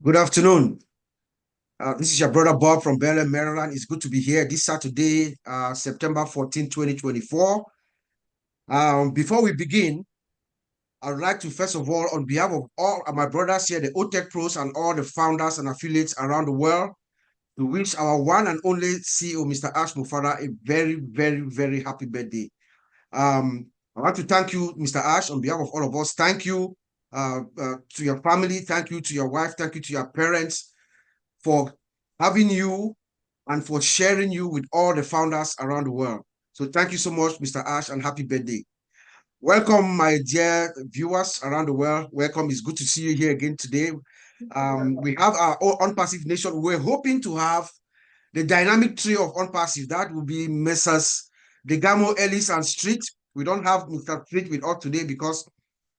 Good afternoon. This is your brother Bob from Bel Air, Maryland. It's good to be here this Saturday, September 14, 2024. Before we begin, I would like to, first of all, on behalf of all of my brothers here, the Otech pros and all the founders and affiliates around the world, to wish our one and only CEO, Mr. Ash Mufara, a very, very, very happy birthday. I want to thank you, Mr. Ash, on behalf of all of us. Thank you to your family. Thank you to your wife. Thank you to your parents for having you and for sharing you with all the founders around the world. So thank you so much, Mr. Ash, and happy birthday. Welcome, my dear viewers around the world. Welcome. It's good to see you here again today. We have our Onpassive Nation. We're hoping to have the dynamic trio of Onpassive. That will be Messrs. DeGarmo, Ellis, and Street. We don't have Mr. Street with us today because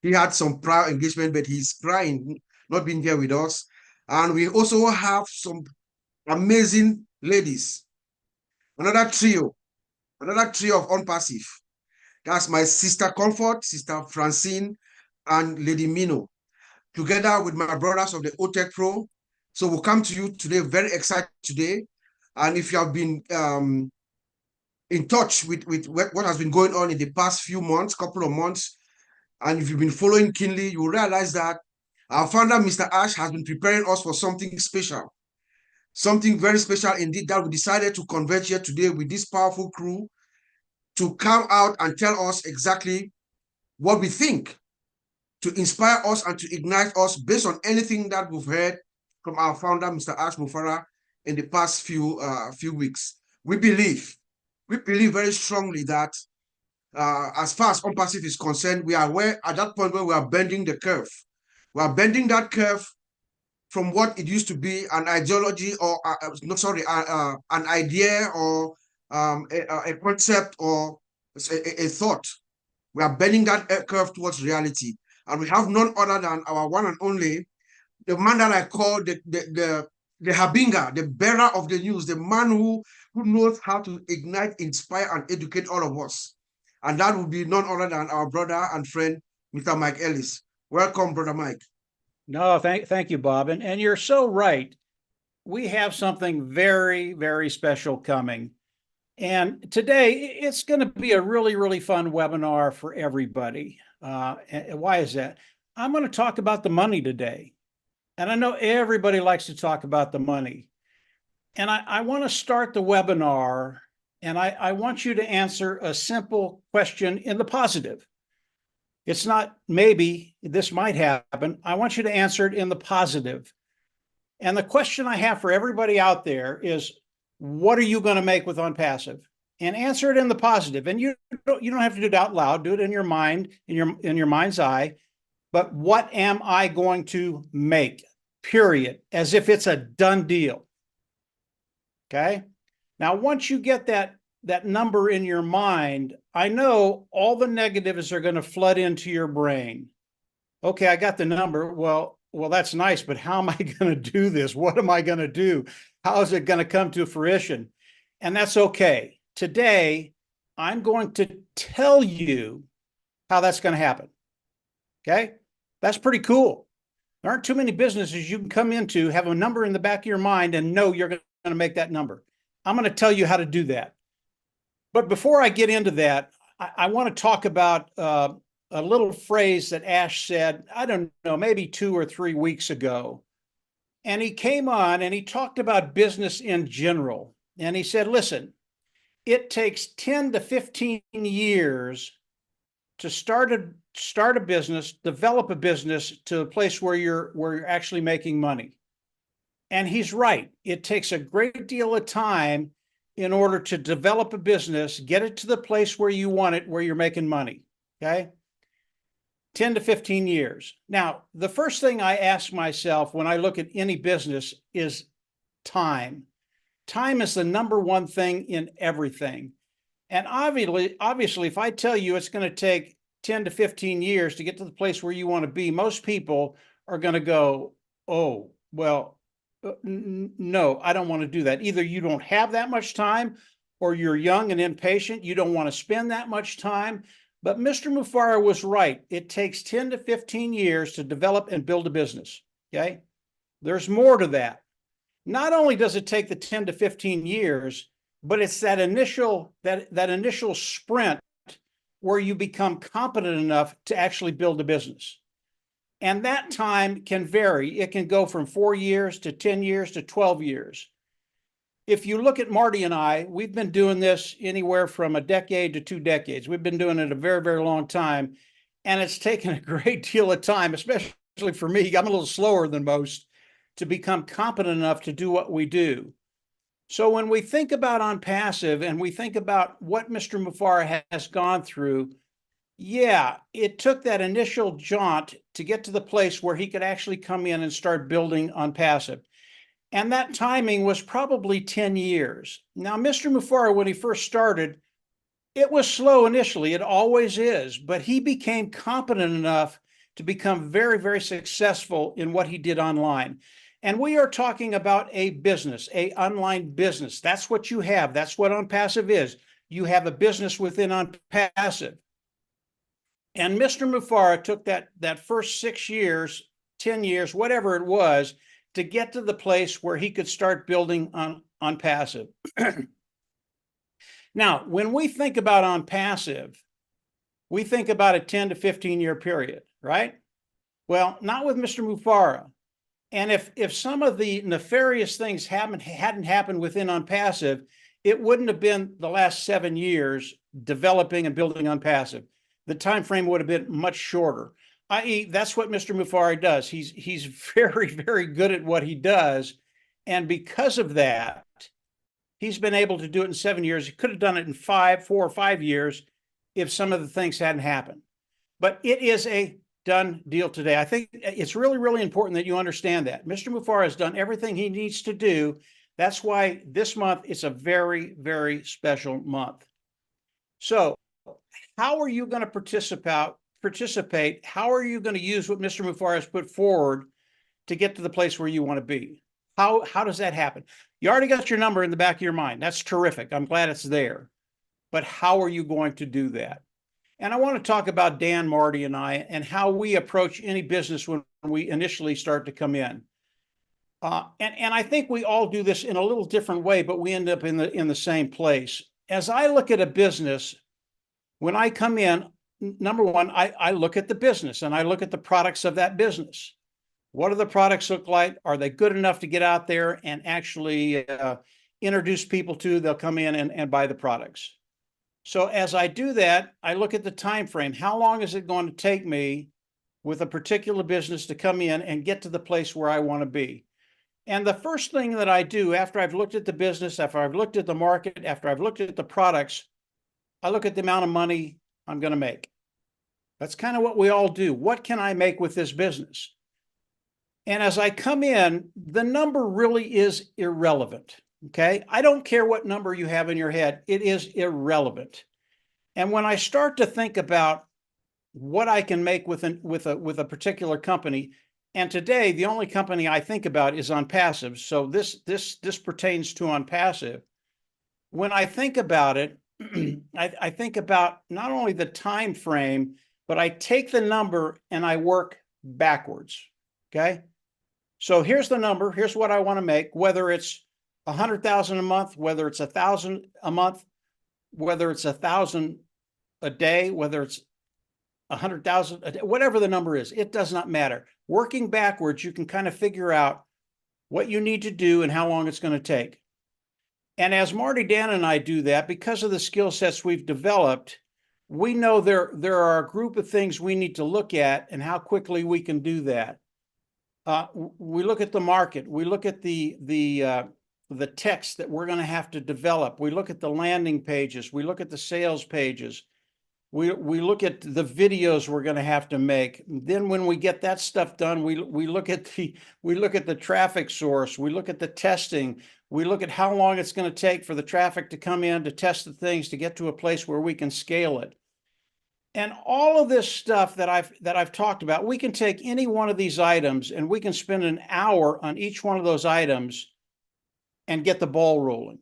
he had some prior engagement, but he's crying not being here with us. And we also have some amazing ladies. Another trio of Onpassive. That's my sister Comfort, sister Francine, and Lady Mino, together with my brothers of the Otech Pro. So we'll come to you today, very excited today. And if you have been in touch with what has been going on in the past few months, couple of months, and if you've been following keenly, you will realize that our founder, Mr. Ash, has been preparing us for something special. Something very special indeed that we decided to converge here today with this powerful crew to come out and tell us exactly what we think, to inspire us and to ignite us based on anything that we've heard from our founder, Mr. Ash Mufara, in the past few weeks. We believe very strongly that as far as Onpassive is concerned, we are at that point where we are bending the curve. We are bending that curve from what it used to be, an ideology or an idea or a concept or a thought. We are bending that curve towards reality, and we have none other than our one and only, the man that I call the Habinga, the bearer of the news, the man who knows how to ignite, inspire, and educate all of us. And that would be none other than our brother and friend, Mr. Mike Ellis. Welcome, brother Mike. No, thank you, Bob. And you're so right. We have something very, very special coming. And today it's going to be a really, really fun webinar for everybody. Why is that? I'm going to talk about the money today. And I know everybody likes to talk about the money. And I want to start the webinar, and I want you to answer a simple question in the positive. It's not maybe this might happen. I want you to answer it in the positive. And the question I have for everybody out there is, what are you going to make with Onpassive? And answer it in the positive. And you don't have to do it out loud. Do it in your mind, in your mind's eye. But what am I going to make? Period. As if it's a done deal. Okay. Now, once you get that number in your mind, I know all the negatives are going to flood into your brain. Okay, I got the number. Well, that's nice, but how am I going to do this? What am I going to do? How is it going to come to fruition? And that's okay. Today, I'm going to tell you how that's going to happen. Okay, that's pretty cool. There aren't too many businesses you can come into, have a number in the back of your mind, and know you're going to make that number. I'm going to tell you how to do that. But before I get into that, I want to talk about a little phrase that Ash said, I don't know, maybe 2 or 3 weeks ago. And he came on and he talked about business in general. And he said, listen, it takes 10 to 15 years to start a business, develop a business to a place where you're actually making money. And he's right. It takes a great deal of time in order to develop a business, get it to the place where you want it, where you're making money. Okay. 10 to 15 years. Now, the first thing I ask myself when I look at any business is time. Time is the number one thing in everything. And obviously, if I tell you it's going to take 10 to 15 years to get to the place where you want to be, most people are going to go, oh, well, no, I don't want to do that. Either you don't have that much time, or you're young and impatient. You don't want to spend that much time. But Mr. Mufara was right. It takes 10 to 15 years to develop and build a business. Okay. There's more to that. Not only does it take the 10 to 15 years, but it's that initial sprint where you become competent enough to actually build a business. And that time can vary. It can go from 4 years to 10 years to 12 years. If you look at Marty and I, we've been doing this anywhere from a decade to 2 decades. We've been doing it a very, very long time. And it's taken a great deal of time, especially for me. I'm a little slower than most to become competent enough to do what we do. So when we think about Onpassive and we think about what Mr. Mufareh has gone through, yeah, it took that initial jaunt to get to the place where he could actually come in and start building Onpassive. And that timing was probably 10 years. Now, Mr. Mufareh, when he first started, it was slow initially. It always is. But he became competent enough to become very, very successful in what he did online. And we are talking about a business, an online business. That's what you have. That's what Onpassive is. You have a business within Onpassive. And Mr. Mufareh took that first 6 years, 10 years, whatever it was, to get to the place where he could start building Onpassive. Now, when we think about Onpassive, we think about a 10 to 15 year period, right? Well, not with Mr. Mufareh. And if some of the nefarious things hadn't happened within Onpassive, it wouldn't have been the last 7 years developing and building Onpassive. The time frame would have been much shorter. I.e., that's what Mr. Mufareh does. He's very, very good at what he does. And because of that, he's been able to do it in 7 years. He could have done it in 4 or 5 years if some of the things hadn't happened. But it is a done deal today. I think it's really, really important that you understand that. Mr. Mufareh has done everything he needs to do. That's why this month is a very, very special month. So how are you going to participate? How are you going to use what Mr. Mufareh has put forward to get to the place where you want to be? How does that happen? You already got your number in the back of your mind. That's terrific. I'm glad it's there. But how are you going to do that? And I want to talk about Dan, Marty, and I, and how we approach any business when we initially start to come in. And I think we all do this in a little different way, but we end up in the same place. As I look at a business, when I come in, number one, I look at the business and I look at the products of that business. What do the products look like? Are they good enough to get out there and actually introduce people to? They'll come in and buy the products. So as I do that, I look at the time frame. How long is it going to take me with a particular business to come in and get to the place where I want to be? And the first thing that I do after I've looked at the business, after I've looked at the market, after I've looked at the products, I look at the amount of money I'm going to make. That's kind of what we all do. What can I make with this business? And as I come in, the number really is irrelevant. Okay. I don't care what number you have in your head. It is irrelevant. And when I start to think about what I can make with a particular company, and today the only company I think about is Onpassive. So this pertains to Onpassive. When I think about it, I think about not only the time frame, but I take the number and I work backwards. Okay. So here's the number. Here's what I want to make, whether it's 100,000 a month, whether it's 1,000 a month, whether it's 1,000 a day, whether it's 100,000 a day, whatever the number is, it does not matter. Working backwards, you can kind of figure out what you need to do and how long it's going to take. And as Marty, Dan, and I do that, because of the skill sets we've developed, we know there are a group of things we need to look at and how quickly we can do that. We look at the market. We look at the text that we're going to have to develop. We look at the landing pages. We look at the sales pages. We look at the videos we're going to have to make. Then when we get that stuff done, we look at the traffic source. We look at the testing. We look at how long it's going to take for the traffic to come in to test the things to get to a place where we can scale it. And all of this stuff that I've talked about, we can take any one of these items and we can spend an hour on each one of those items and get the ball rolling,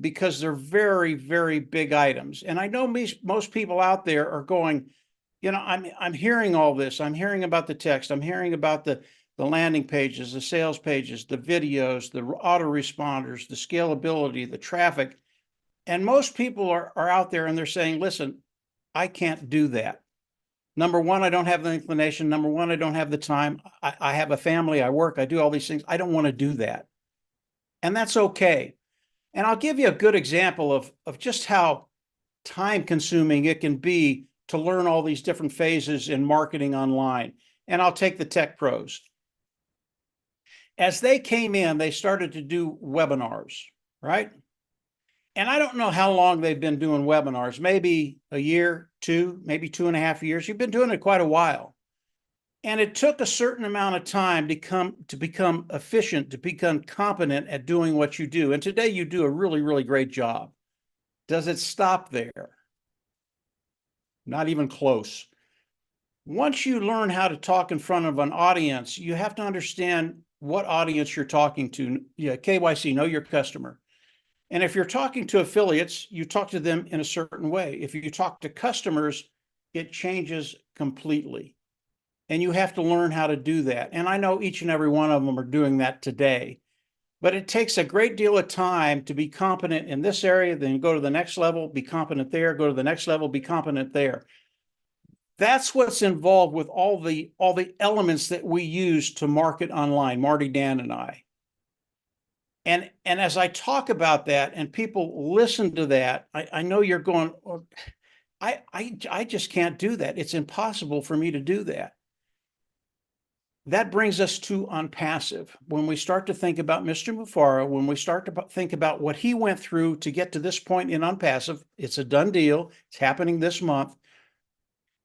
because they're very, very big items. And I know most people out there are going, I'm hearing all this. I'm hearing about the text. I'm hearing about the the landing pages, the sales pages, the videos, the autoresponders, the scalability, the traffic. And most people are out there and they're saying, listen, I can't do that. Number one, I don't have the inclination. Number one, I don't have the time. I have a family, I work, I do all these things. I don't want to do that. And that's okay. And I'll give you a good example of just how time consuming it can be to learn all these different phases in marketing online. And I'll take the tech pros. As they came in, they started to do webinars, right? And I don't know how long they've been doing webinars, maybe a year, two, maybe 2.5 years. You've been doing it quite a while. And it took a certain amount of time to become efficient, to become competent at doing what you do. And today you do a really, really great job. Does it stop there? Not even close. Once you learn how to talk in front of an audience, you have to understand what audience you're talking to. Yeah, KYC, know your customer. And if you're talking to affiliates, you talk to them in a certain way. If you talk to customers, it changes completely. And you have to learn how to do that. And I know each and every one of them are doing that today. But it takes a great deal of time to be competent in this area, then go to the next level, be competent there, go to the next level, be competent there. That's what's involved with all the elements that we use to market online, Marty, Dan, and I. And as I talk about that and people listen to that, I know you're going, oh, I just can't do that. It's impossible for me to do that. That brings us to Onpassive. When we start to think about Mr. Mufareh, when we start to think about what he went through to get to this point in Onpassive, it's a done deal. It's happening this month.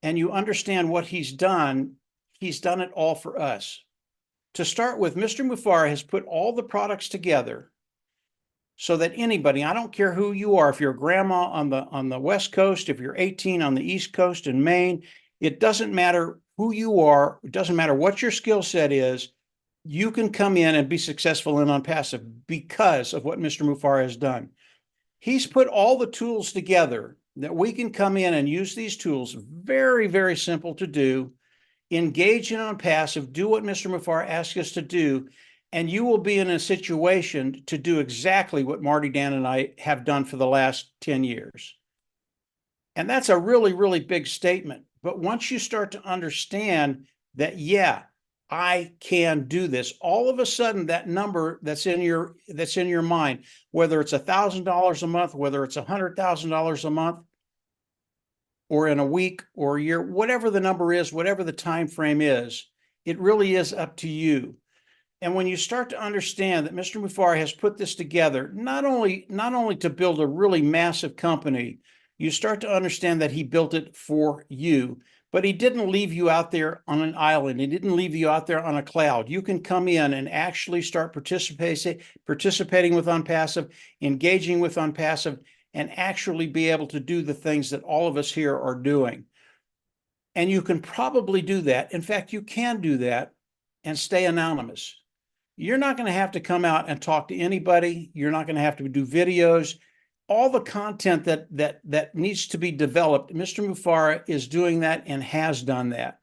And you understand what he's done it all for us. To start with, Mr. Mufareh has put all the products together so that anybody, I don't care who you are, if you're a grandma on the West Coast, if you're 18 on the East Coast in Maine, it doesn't matter who you are, it doesn't matter what your skill set is, you can come in and be successful in Onpassive because of what Mr. Mufareh has done. He's put all the tools together that we can come in and use these tools, very, very simple to do, engage in Onpassive, do what Mr. Mufareh asks us to do, and you will be in a situation to do exactly what Marty, Dan, and I have done for the last 10 years. And that's a really, really big statement. But once you start to understand that, yeah, I can do this, all of a sudden that number that's in your mind, whether it's $1,000 a month, whether it's $100,000 a month, or in a week or a year, whatever the number is, whatever the time frame is, it really is up to you. And when you start to understand that Mr. Mufareh has put this together, not only to build a really massive company, you start to understand that he built it for you, but he didn't leave you out there on an island. He didn't leave you out there on a cloud. You can come in and actually start participating with Onpassive, engaging with Onpassive, and actually be able to do the things that all of us here are doing. And you can probably do that. In fact, you can do that and stay anonymous. You're not going to have to come out and talk to anybody. You're not going to have to do videos. All the content that needs to be developed, Mr. Mufareh is doing that and has done that.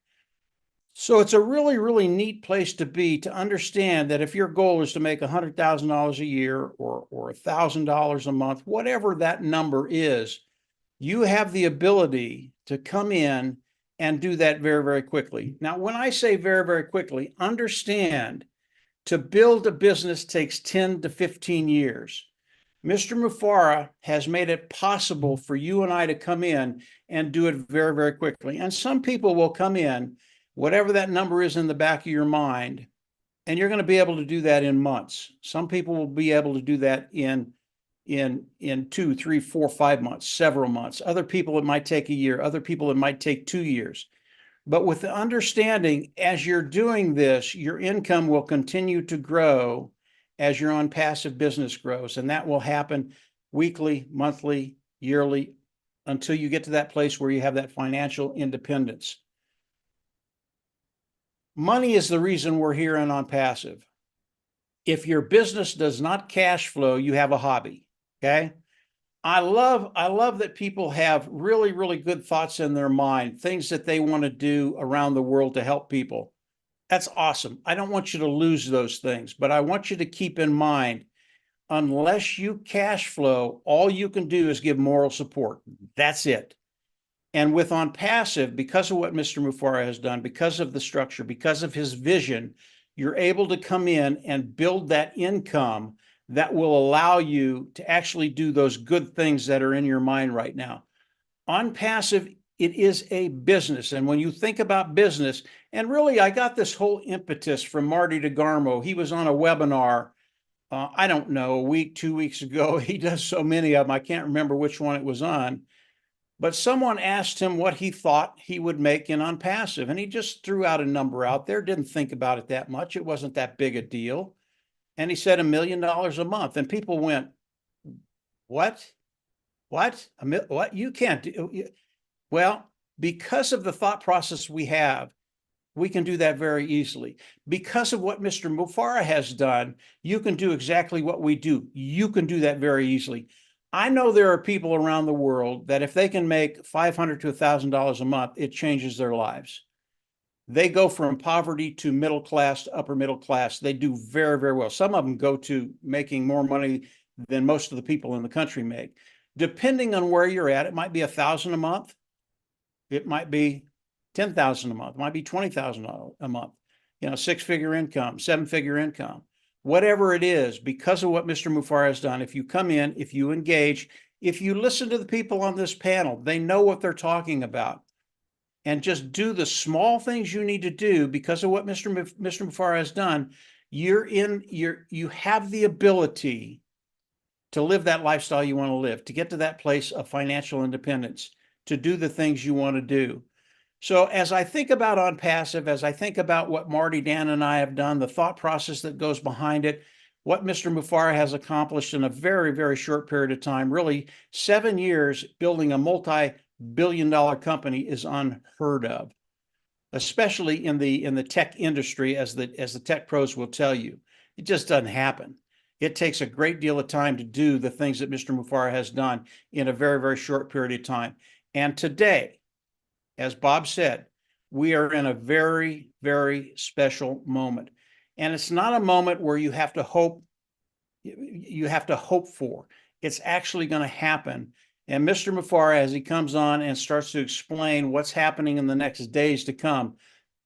So it's a really, really neat place to be, to understand that if your goal is to make $100,000 a year or $1,000 a month, whatever that number is, you have the ability to come in and do that very, very quickly. Now, when I say very, very quickly, understand to build a business takes 10 to 15 years. Mr. Mufareh has made it possible for you and I to come in and do it very, very quickly. And some people will come in, whatever that number is in the back of your mind, and you're going to be able to do that in months. Some people will be able to do that in 2, 3, 4, 5 months, several months. Other people, it might take a year. Other people, it might take 2 years. But with the understanding, as you're doing this, your income will continue to grow as your Onpassive business grows. And that will happen weekly, monthly, yearly, until you get to that place where you have that financial independence. Money is the reason we're here in Onpassive. If your business does not cash flow, you have a hobby, okay? I love that people have really, really good thoughts in their mind, things that they want to do around the world to help people. That's awesome. I don't want you to lose those things, but I want you to keep in mind, unless you cash flow, all you can do is give moral support. That's it. And with Onpassive, because of what Mr. Mufara has done, because of the structure, because of his vision, you're able to come in and build that income that will allow you to actually do those good things that are in your mind right now. Onpassive, it is a business. And when you think about business, and really, I got this whole impetus from Marty DeGarmo. He was on a webinar, I don't know, a week, 2 weeks ago. He does so many of them, I can't remember which one it was on. But someone asked him what he thought he would make in Onpassive, and he just threw out a number out there, didn't think about it that much. It wasn't that big a deal. And he said $1 million a month. And people went, what? What? What? You can't do. Well, because of the thought process we have, we can do that very easily. Because of what Mr. Mufara has done, you can do exactly what we do. You can do that very easily. I know there are people around the world that if they can make $500 to $1,000 a month, it changes their lives. They go from poverty to middle class to upper middle class. They do very, very well. Some of them go to making more money than most of the people in the country make. Depending on where you're at, it might be $1,000 a month. It might be $10,000 a month. It might be $20,000 a month. You know, 6-figure income, 7-figure income. Whatever it is, because of what Mr. Mufara has done, if you come in, if you engage, if you listen to the people on this panel, they know what they're talking about. And just do the small things you need to do because of what Mr. Mufara has done, you have the ability to live that lifestyle you want to live, to get to that place of financial independence, to do the things you want to do. So as I think about Onpassive, as I think about what Marty, Dan, and I have done, the thought process that goes behind it, what Mr. Mufara has accomplished in a very, very short period of time, really 7 years building a multi-billion-dollar company is unheard of, especially in the tech industry, as the tech pros will tell you. It just doesn't happen. It takes a great deal of time to do the things that Mr. Mufara has done in a very, very short period of time. And today, as Bob said, we are in a very, very special moment. And it's not a moment where you have to hope for. It's actually going to happen. And Mr. Mufara, as he comes on and starts to explain what's happening in the next days to come,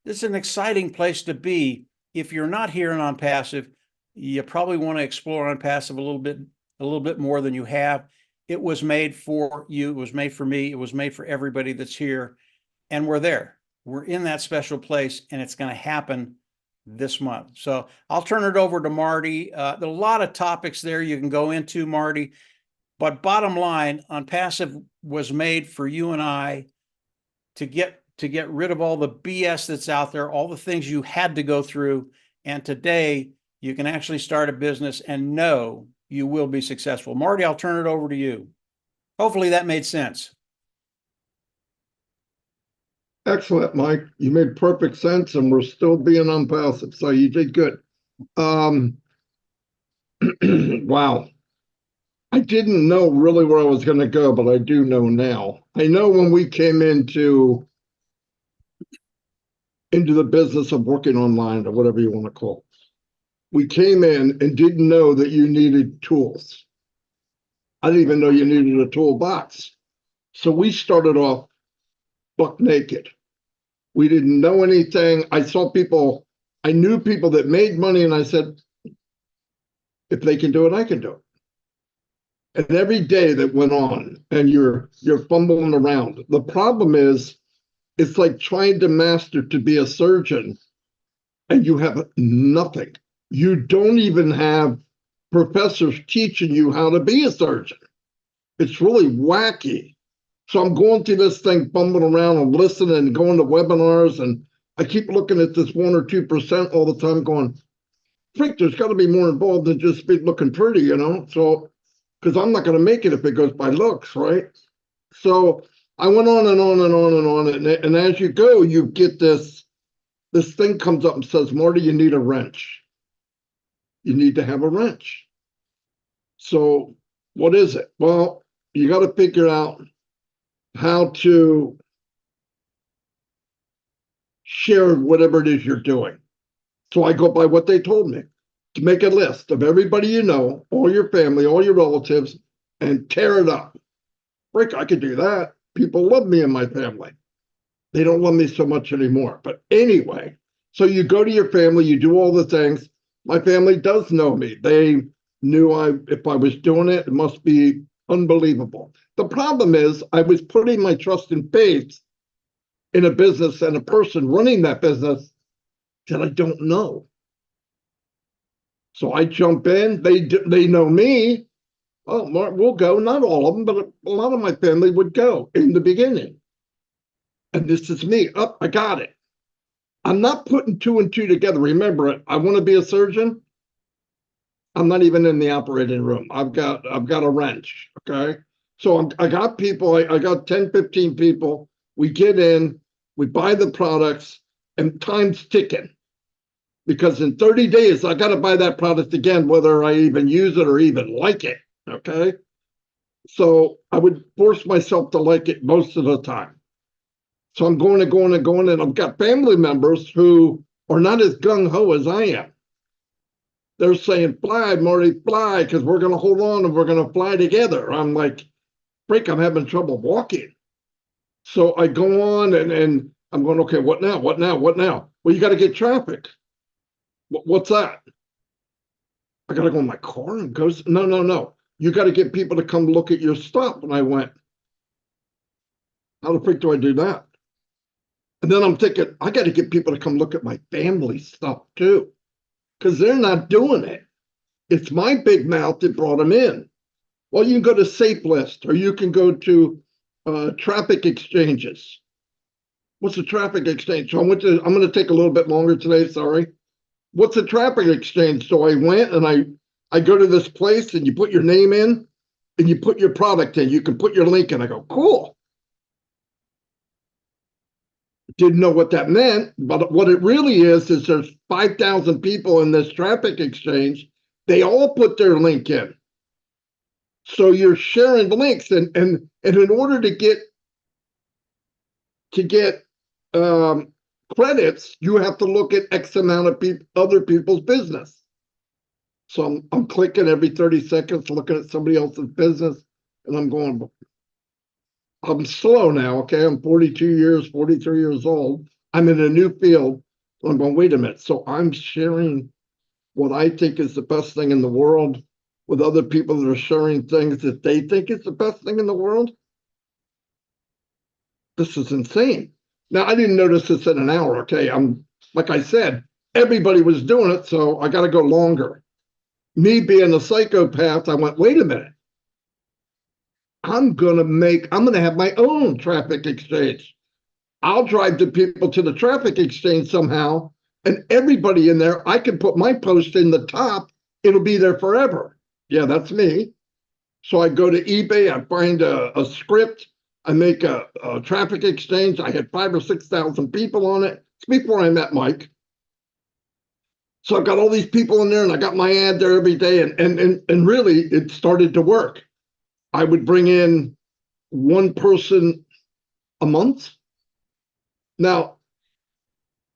it's an exciting place to be. If you're not here in Onpassive, you probably want to explore Onpassive a little bit more than you have. It was made for you. It was made for me. It was made for everybody that's here. And we're there. We're in that special place, and it's going to happen this month. So I'll turn it over to Marty. There are a lot of topics there you can go into, Marty. But bottom line, Onpassive was made for you and I to get rid of all the BS that's out there, all the things you had to go through. And today, you can actually start a business and know you will be successful. Marty, I'll turn it over to you. Hopefully that made sense. Excellent, Mike. You made perfect sense, and we're still being Onpassive, so you did good. Wow. I didn't know really where I was going to go, but I do know now. I know when we came into the business of working online, or whatever you want to call it, we came in and didn't know that you needed tools. I didn't even know you needed a toolbox. So we started off buck naked. We didn't know anything. I knew people that made money, and I said, if they can do it, I can do it. And every day that went on, and you're fumbling around. The problem is, it's like trying to master to be a surgeon, and you have nothing. You don't even have professors teaching you how to be a surgeon. It's really wacky. So I'm going through this thing, bumbling around and listening and going to webinars, and I keep looking at this 1 or 2% all the time going, freak, there's got to be more involved than just be looking pretty, you know? So, because I'm not going to make it if it goes by looks, right? So I went on and on and on and on. And as you go, you get this thing comes up and says, Marty, you need a wrench. You need to have a wrench. So what is it? Well, you got to figure out how to share whatever it is you're doing. So I go by what they told me, to make a list of everybody you know, all your family, all your relatives, and tear it up. Rick, I could do that. People love me and my family. They don't love me so much anymore. But anyway, so you go to your family, you do all the things. My family does know me. They knew if I was doing it, it must be unbelievable. The problem is I was putting my trust and faith in a business and a person running that business that I don't know. So I jump in. They know me. Oh, Mark, we'll go. Not all of them, but a lot of my family would go in the beginning. And this is me. Oh, I got it. I'm not putting two and two together. Remember it. I want to be a surgeon. I'm not even in the operating room. I've got a wrench. Okay. So I got people. I got 10, 15 people. We get in, we buy the products, and time's ticking. Because in 30 days, I got to buy that product again, whether I even use it or even like it. Okay. So I would force myself to like it most of the time. So I'm going and I've got family members who are not as gung-ho as I am. They're saying, fly, Marty, fly, because we're going to hold on and we're going to fly together. I'm like, Frank, I'm having trouble walking. So I go on and I'm going, okay, what now? What now? What now? Well, you got to get traffic. What's that? I got to go in my car and goes, no. You got to get people to come look at your stuff. And I went, how the freak do I do that? And then I'm thinking, I got to get people to come look at my family stuff too, because they're not doing it. It's my big mouth that brought them in. Well, you can go to Safe List or you can go to traffic exchanges. What's a traffic exchange? So I'm going to take a little bit longer today, sorry. What's a traffic exchange? So I went and I go to this place and you put your name in and you put your product in. You can put your link in. I go, cool. Didn't know what that meant, but what it really is there's 5,000 people in this traffic exchange. They all put their link in. So you're sharing links and in order to get credits, you have to look at X amount of other people's business. So I'm clicking every 30 seconds, looking at somebody else's business, and I'm going, I'm slow now, okay? I'm 43 years old. I'm in a new field. I'm going, wait a minute. So I'm sharing what I think is the best thing in the world with other people that are sharing things that they think is the best thing in the world? This is insane. Now, I didn't notice this in an hour, okay? Like I said, everybody was doing it, so I got to go longer. Me being a psychopath, I went, wait a minute. I'm going to have my own traffic exchange. I'll drive the people to the traffic exchange somehow, and everybody in there, I can put my post in the top. It'll be there forever. Yeah, that's me. So I go to eBay, I find a script, I make a traffic exchange. I had 5,000 or 6,000 people on it. It's before I met Mike. So I've got all these people in there and I got my ad there every day. And really it started to work. I would bring in one person a month. Now,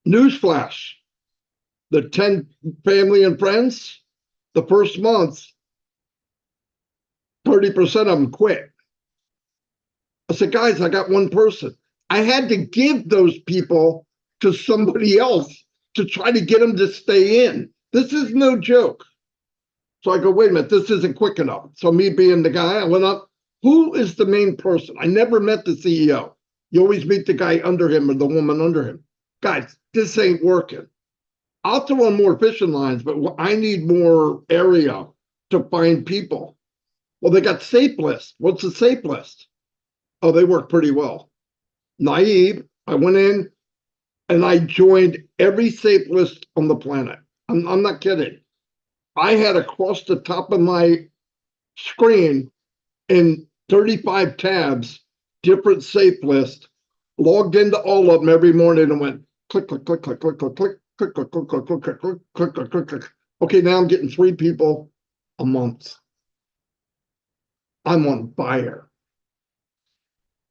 newsflash, the 10 family and friends, the first month, 30% of them quit. I said, guys, I got one person. I had to give those people to somebody else to try to get them to stay in. This is no joke. So I go, wait a minute, this isn't quick enough. So me being the guy, I went up. Who is the main person? I never met the CEO. You always meet the guy under him or the woman under him. Guys, this ain't working. I'll throw on more fishing lines, but I need more area to find people. Well, they got Safe List. What's the Safe List? Oh, they work pretty well. Naive, I went in and I joined every Safe List on the planet. I'm not kidding. I had across the top of my screen in 35 tabs, different Safe List, logged into all of them every morning and went click, click, click, click, click, click, click, click, click, click, click, click, click, click, click, click, click. Okay, now I'm getting 3 people a month. I'm on fire.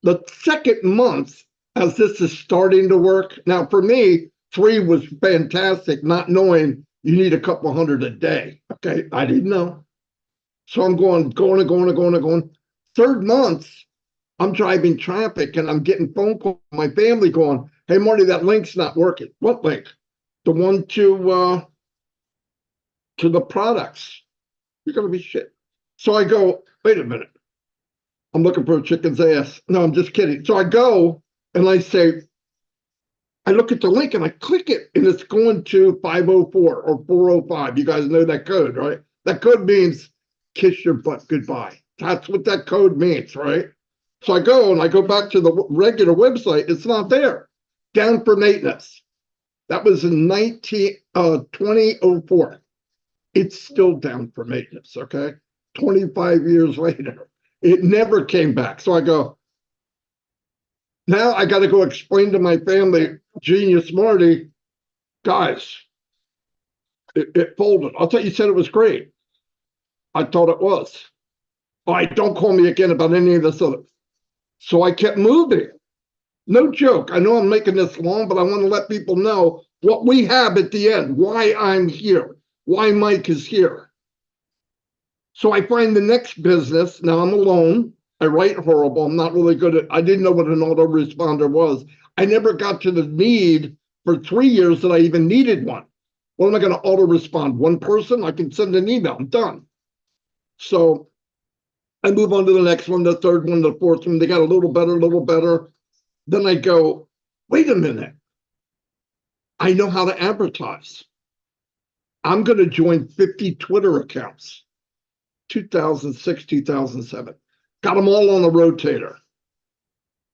The second month, as this is starting to work, now for me, 3 was fantastic, not knowing you need a couple hundred a day. Okay, I didn't know. So I'm going. 3rd month, I'm driving traffic and I'm getting phone calls from my family going, "Hey, Marty, that link's not working." "What link?" "The one to the products." "You're gonna be shit." So I go, "Wait a minute. I'm looking for a chicken's ass." No, I'm just kidding. So I go and I say, I look at the link and I click it and it's going to 504 or 405. You guys know that code, right? That code means kiss your butt goodbye. That's what that code means, right? So I go and I go back to the regular website. It's not there. Down for maintenance. That was in 2004. It's still down for maintenance, okay? 25 years later. It never came back. So I go, now I got to go explain to my family, Genius Marty, guys, it folded. "I thought you said it was great." "I thought it was." "All right, don't call me again about any of this other." So I kept moving. No joke. I know I'm making this long, but I want to let people know what we have at the end, why I'm here, why Mike is here. So I find the next business. Now I'm alone. I write horrible. I'm not really good at, I didn't know what an autoresponder was. I never got to the need for 3 years that I even needed one. What am I going to auto-respond? One person? I can send an email. I'm done. So I move on to the next one, the 3rd one, the 4th one. They got a little better. Then I go, wait a minute. I know how to advertise. I'm going to join 50 Twitter accounts. 2006, 2007. Got them all on the rotator.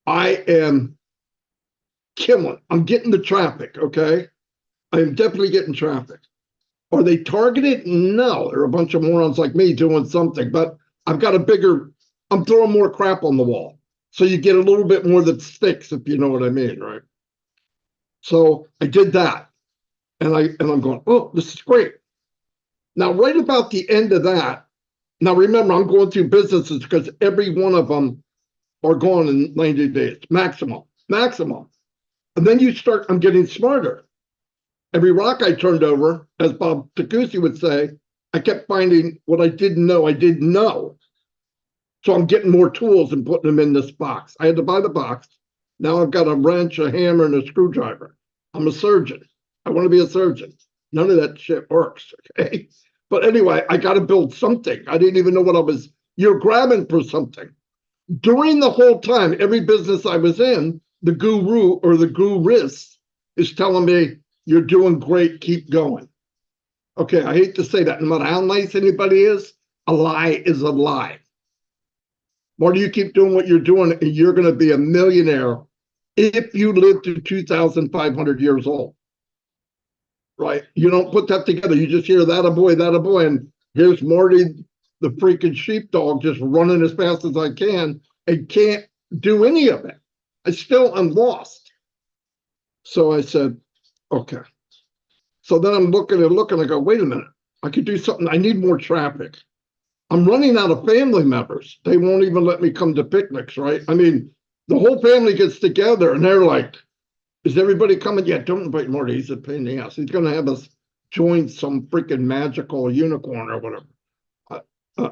I am killing. I'm getting the traffic, okay? I am definitely getting traffic. Are they targeted? No, they're a bunch of morons like me doing something, but I've got I'm throwing more crap on the wall. So you get a little bit more that sticks, if you know what I mean, right? So I did that. And I'm going, oh, this is great. Now, right about the end of that, now remember, I'm going through businesses because every one of them are gone in 90 days, maximum. And then I'm getting smarter. Every rock I turned over, as Bob Tacusi would say, I kept finding what I didn't know. So I'm getting more tools and putting them in this box. I had to buy the box. Now I've got a wrench, a hammer, and a screwdriver. I'm a surgeon. I want to be a surgeon. None of that shit works, okay? But anyway, I got to build something. I didn't even know you're grabbing for something. During the whole time, every business I was in, the guru or the gurus is telling me, you're doing great, keep going. Okay, I hate to say that. No matter how nice anybody is, a lie is a lie. Marty, you keep doing what you're doing, and you're going to be a millionaire if you live to 2,500 years old. Right? You don't put that together. You just hear that a boy, and here's Marty, the freaking sheepdog, just running as fast as I can and can't do any of it. I'm lost. So I said, okay. So then I'm looking, I go, wait a minute, I could do something. I need more traffic. I'm running out of family members. They won't even let me come to picnics, right? I mean, the whole family gets together and they're like, is everybody coming? Yeah, don't invite Marty. He's a pain in the ass. He's going to have us join some freaking magical unicorn or whatever.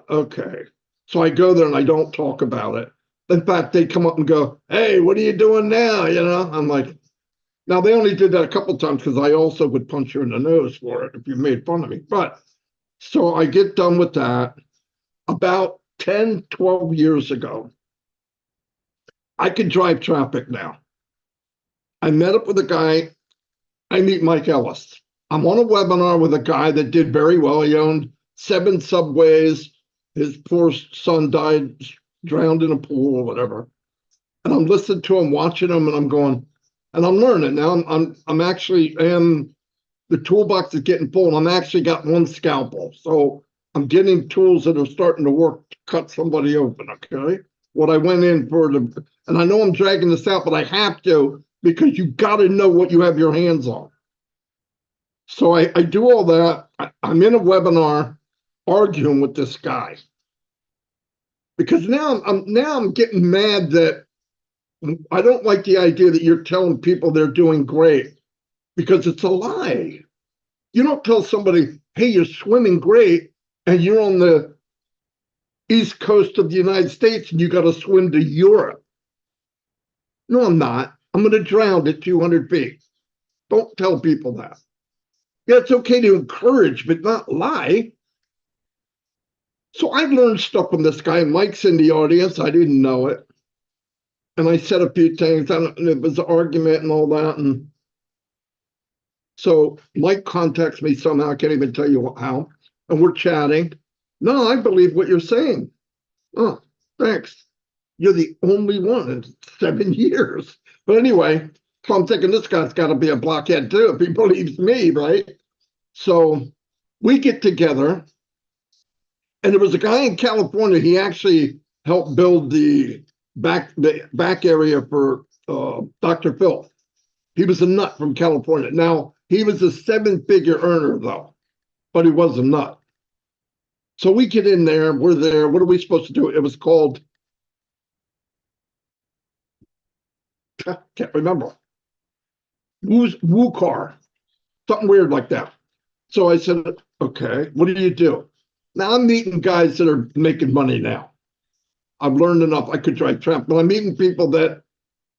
Okay. So I go there and I don't talk about it. In fact, they come up and go, hey, what are you doing now? You know, I'm like, now they only did that a couple of times because I also would punch you in the nose for it if you made fun of me. But so I get done with that. About 10, 12 years ago, I could drive traffic now. I met up with a guy. I meet Mike Ellis. I'm on a webinar with a guy that did very well. He owned 7 subways. His poor son died, drowned in a pool or whatever. And I'm listening to him, watching him, and I'm going, and I'm learning. Now the toolbox is getting full, and I'm actually got one scalpel. So I'm getting tools that are starting to work to cut somebody open, okay? What I went in for, and I know I'm dragging this out, but I have to, because you got to know what you have your hands on. So I do all that. I'm in a webinar arguing with this guy. Because now I'm getting mad that I don't like the idea that you're telling people they're doing great because it's a lie. You don't tell somebody, hey, you're swimming great, and you're on the east coast of the United States and you got to swim to Europe. No, I'm not. I'm going to drown at 200 feet. Don't tell people that. Yeah, it's okay to encourage, but not lie. So I learned stuff from this guy. Mike's in the audience. I didn't know it. And I said a few things. And it was an argument and all that. And so Mike contacts me somehow. I can't even tell you how. And we're chatting. No, I believe what you're saying. Oh, thanks. You're the only one in 7 years. But anyway, so I'm thinking this guy's got to be a blockhead too if he believes me, right? So we get together, and there was a guy in California. He actually helped build the back area for Dr. Phil. He was a nut from California. Now, he was a 7-figure earner, though, but he was a nut. So we get in there, we're there. What are we supposed to do? It was called, can't remember, Woo Car, something weird like that. So I said, okay, what do you do? Now I'm meeting guys that are making money now. I've learned enough. I could drive tramp, but I'm meeting people that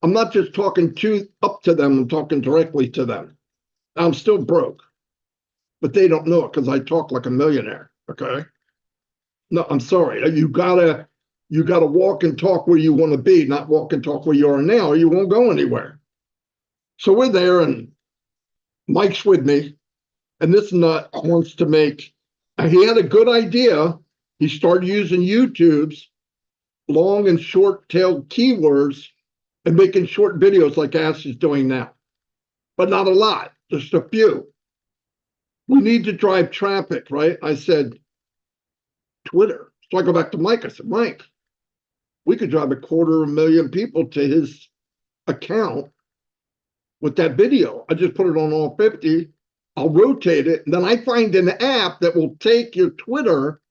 I'm not just talking up to them, I'm talking directly to them. I'm still broke, but they don't know it because I talk like a millionaire, okay? No, I'm sorry. You gotta walk and talk where you want to be, not walk and talk where you are now, or you won't go anywhere. So we're there, and Mike's with me, and this nut wants to make. He had a good idea. He started using YouTube's long and short-tailed keywords and making short videos like Ash is doing now, but not a lot, just a few. We need to drive traffic, right? I said, Twitter. So I go back to Mike. I said, Mike, we could drive 250,000 people to his account with that video. I just put it on all 50. I'll rotate it. And then I find an app that will take your Twitter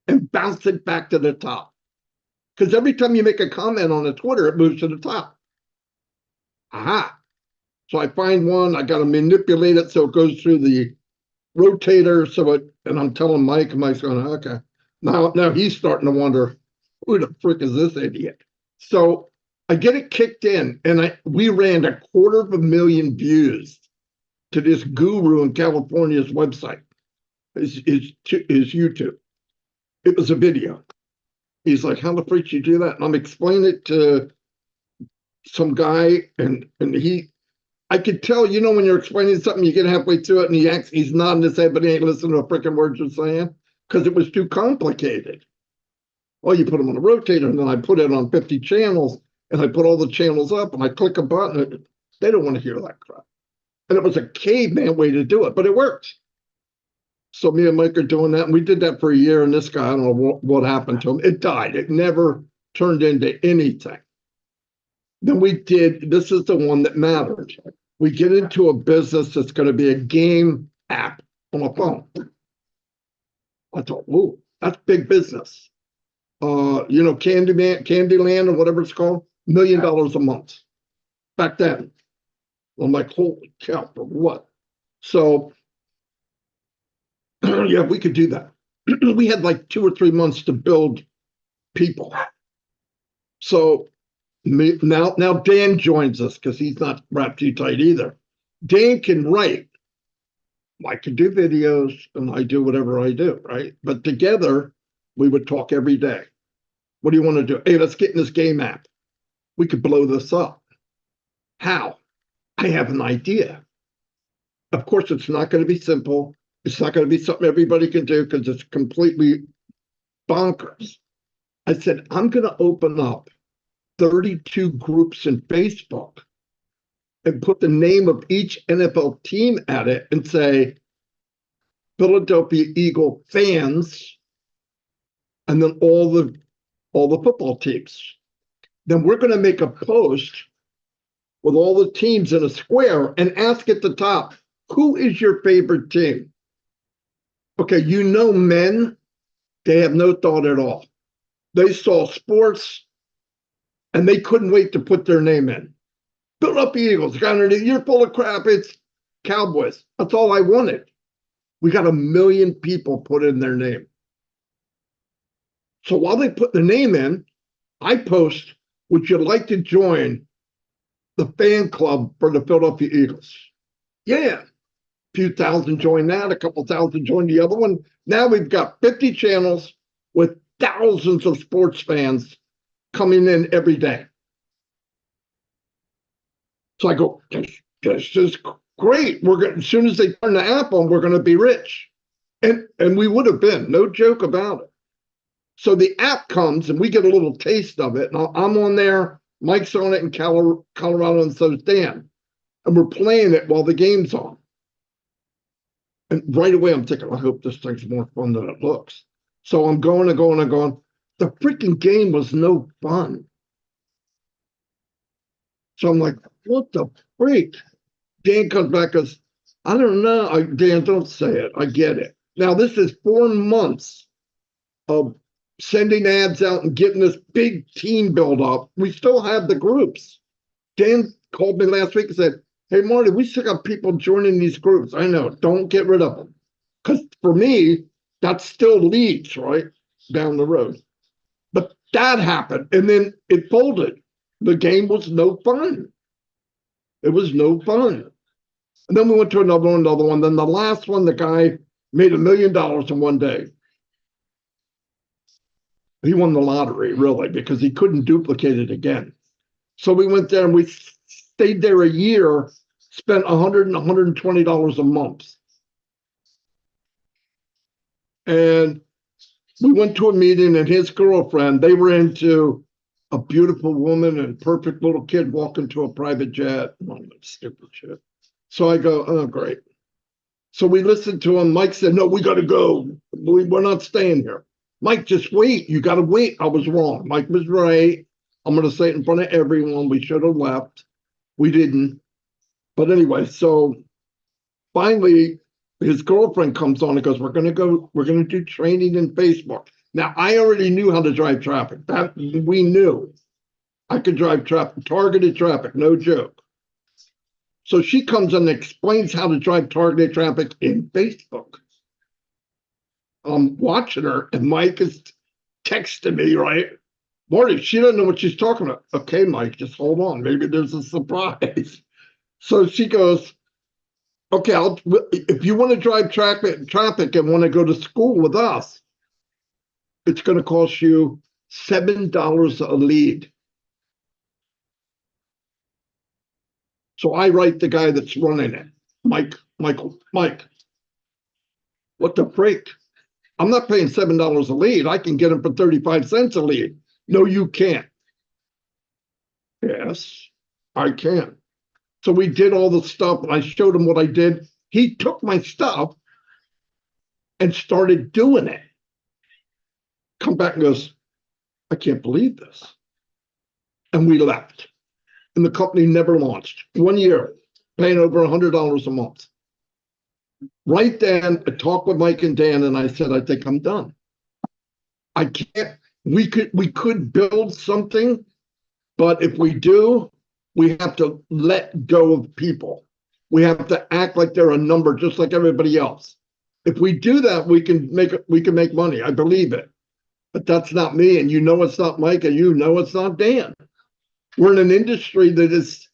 and bounce it back to the top. Because every time you make a comment on a Twitter, it moves to the top. Aha. So I find one. I got to manipulate it so it goes through the rotator. And I'm telling Mike, and Mike's going, okay. Now he's starting to wonder, who the frick is this idiot? So I get it kicked in, and we ran 250,000 views to this guru in California's website, his YouTube. It was a video. He's like, how the freak you do that? And I'm explaining it to some guy, and I could tell, when you're explaining something, you get halfway through it, and he's nodding his head, but he ain't listening to a freaking word you're saying, because it was too complicated. Well, you put them on a rotator, and then I put it on 50 channels, and I put all the channels up, and I click a button, and they don't want to hear that crap. And it was a caveman way to do it, but it worked. So me and Mike are doing that, and we did that for a year, and this guy, I don't know what happened to him. It died. It never turned into anything. Then this is the one that mattered. We get into a business that's going to be a game app on a phone. I thought, whoa, that's big business. Candyland or whatever it's called, $1 million a month. Back then. I'm like, holy cow, for what? So, yeah, we could do that. We had like 2 or 3 months to build people. So now Dan joins us because he's not wrapped too tight either. Dan can write. I can do videos and I do whatever I do, right? But together, we would talk every day. What do you want to do? Hey, let's get in this game app. We could blow this up. How? I have an idea. Of course, it's not going to be simple. It's not going to be something everybody can do because it's completely bonkers. I said, I'm going to open up 32 groups in Facebook and put the name of each NFL team at it and say, Philadelphia Eagle fans, and then all the football teams. Then we're going to make a post with all the teams in a square and ask at the top, who is your favorite team? Okay, men, they have no thought at all. They saw sports and they couldn't wait to put their name in. Philadelphia Eagles, you're full of crap. Cowboys. That's all I wanted. We got 1 million people put in their name. So while they put the name in, I post, would you like to join the fan club for the Philadelphia Eagles? Yeah. A few thousand joined that, a couple thousand joined the other one. Now we've got 50 channels with thousands of sports fans coming in every day. So I go, this is great. We're going, as soon as they turn the app on, we're going to be rich. And we would have been, no joke about it. So the app comes and we get a little taste of it. And I'm on there, Mike's on it in Colorado, and so's Dan. And we're playing it while the game's on. And right away I'm thinking, I hope this thing's more fun than it looks. So I'm going and going and going. The freaking game was no fun. So I'm like, what the freak? Dan comes back and goes, I don't know. Dan, don't say it. I get it. Now, this is 4 months of sending ads out and getting this big team build up. We still have the groups. Dan called me last week and said, hey, Marty, we still got people joining these groups. I know. Don't get rid of them. Because for me, that still leads, right, down the road. But that happened, and then it folded. The game was no fun. It was no fun. And then we went to another one. Then the last one, the guy made $1 million in one day. He won the lottery, really, because he couldn't duplicate it again. So we went there and we stayed there a year, spent $100 and $120 a month. And we went to a meeting, and his girlfriend, they were into a beautiful woman and perfect little kid walking to a private jet. Oh, that stupid shit. So I go, oh, great. So we listened to him. Mike said, no, we got to go. We're not staying here. Mike, just wait. You got to wait. I was wrong. Mike was right. I'm going to say it in front of everyone. We should have left. We didn't. But anyway, so finally, his girlfriend comes on and goes, we're going to do training in Facebook. Now, I already knew how to drive traffic. That we knew. I could drive traffic, targeted traffic, no joke. So she comes and explains how to drive targeted traffic in Facebook. I'm watching her, and Mike is texting me, right? Marty, she doesn't know what she's talking about. Okay, Mike, just hold on. Maybe there's a surprise. So she goes, okay, if you want to drive traffic and want to go to school with us, it's going to cost you $7 a lead. So I write the guy that's running it, Mike, what the freak? I'm not paying $7 a lead. I can get him for 35 cents a lead. No, you can't. Yes, I can. So we did all the stuff, and I showed him what I did. He took my stuff and started doing it. Come back and goes, I can't believe this. And we left. And the company never launched. 1 year, paying over $100 a month. Right then, I talked with Mike and Dan, and I said, I think I'm done. I can't, we could build something, but if we do, we have to let go of people. We have to act like they're a number, just like everybody else. If we do that, we can make money. I believe it. But that's not me, and you know it's not Mike, and you know it's not Dan. We're in an industry that is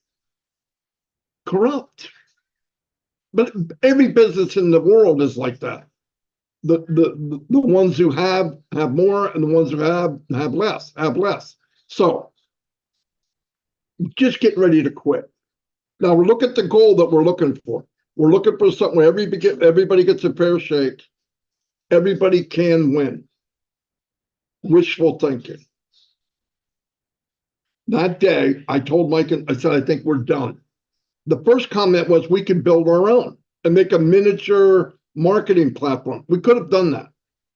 corrupt. But every business in the world is like that. The ones who have more, and the ones who have less. So just get ready to quit. Now look at the goal that we're looking for. We're looking for something where everybody gets a fair shake. Everybody can win. Wishful thinking. That day, I told Mike, and I said, I think we're done. The first comment was we could build our own and make a miniature marketing platform. We could have done that.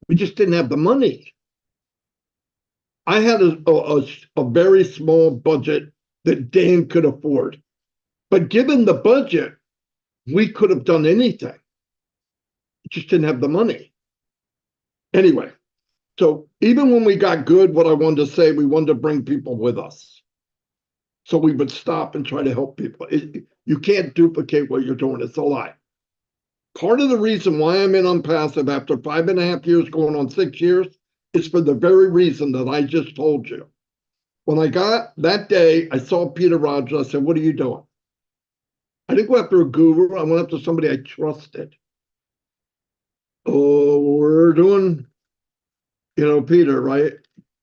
We just didn't have the money. I had a very small budget that Dan could afford. But given the budget, we could have done anything. We just didn't have the money. Anyway, so even when we got good, what I wanted to say, we wanted to bring people with us. So we would stop and try to help people. You can't duplicate what you're doing. It's a lie. Part of the reason why I'm in Onpassive after 5.5 years, going on 6 years, is for the very reason that I just told you. When I got that day, I saw Peter Rogers. I said, "What are you doing?" I didn't go after a guru. I went after somebody I trusted. Oh, we're doing, Peter, right?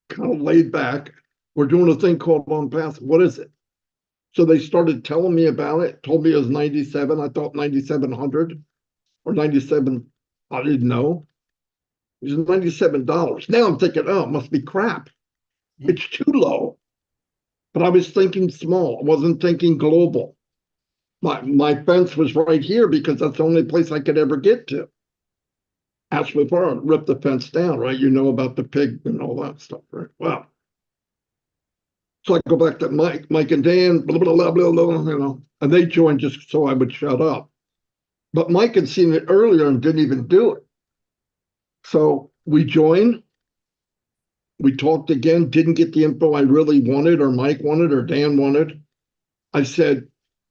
Kind of laid back. We're doing a thing called Onpassive. What is it? So they started telling me about it, told me it was 97. I thought 9,700 or 97. I didn't know. It was $97. Now I'm thinking, oh, it must be crap. It's too low. But I was thinking small. I wasn't thinking global. My fence was right here because that's the only place I could ever get to. Ashley Farm ripped the fence down, right? You know about the pig and all that stuff, right? Wow. So I go back to Mike and Dan, blah, blah, blah, blah, blah, and they joined just so I would shut up. But Mike had seen it earlier and didn't even do it. So we joined. We talked again, didn't get the info I really wanted, or Mike wanted, or Dan wanted. I said,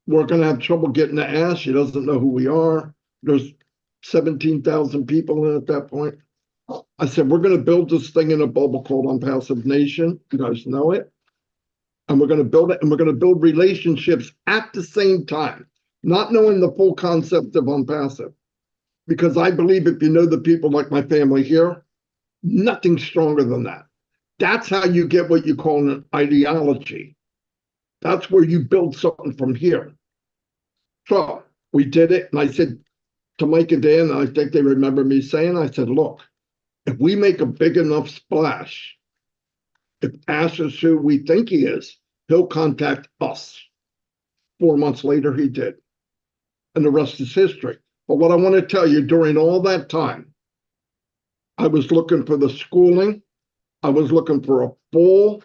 we're going to have trouble getting to Ash. He doesn't know who we are. There's 17,000 people in at that point. I said, we're going to build this thing in a bubble called Onpassive Nation. You guys know it. And we're going to build it, and we're going to build relationships at the same time, not knowing the full concept of Onpassive. Because I believe if you know the people like my family here, nothing stronger than that. That's how you get what you call an ideology. That's where you build something from here. So we did it, and I said to Mike and Dan, and I think they remember me saying, I said, look, if we make a big enough splash, if Ash is who we think he is, he'll contact us. 4 months later, he did. And the rest is history. But what I want to tell you, during all that time, I was looking for the schooling. I was looking for a full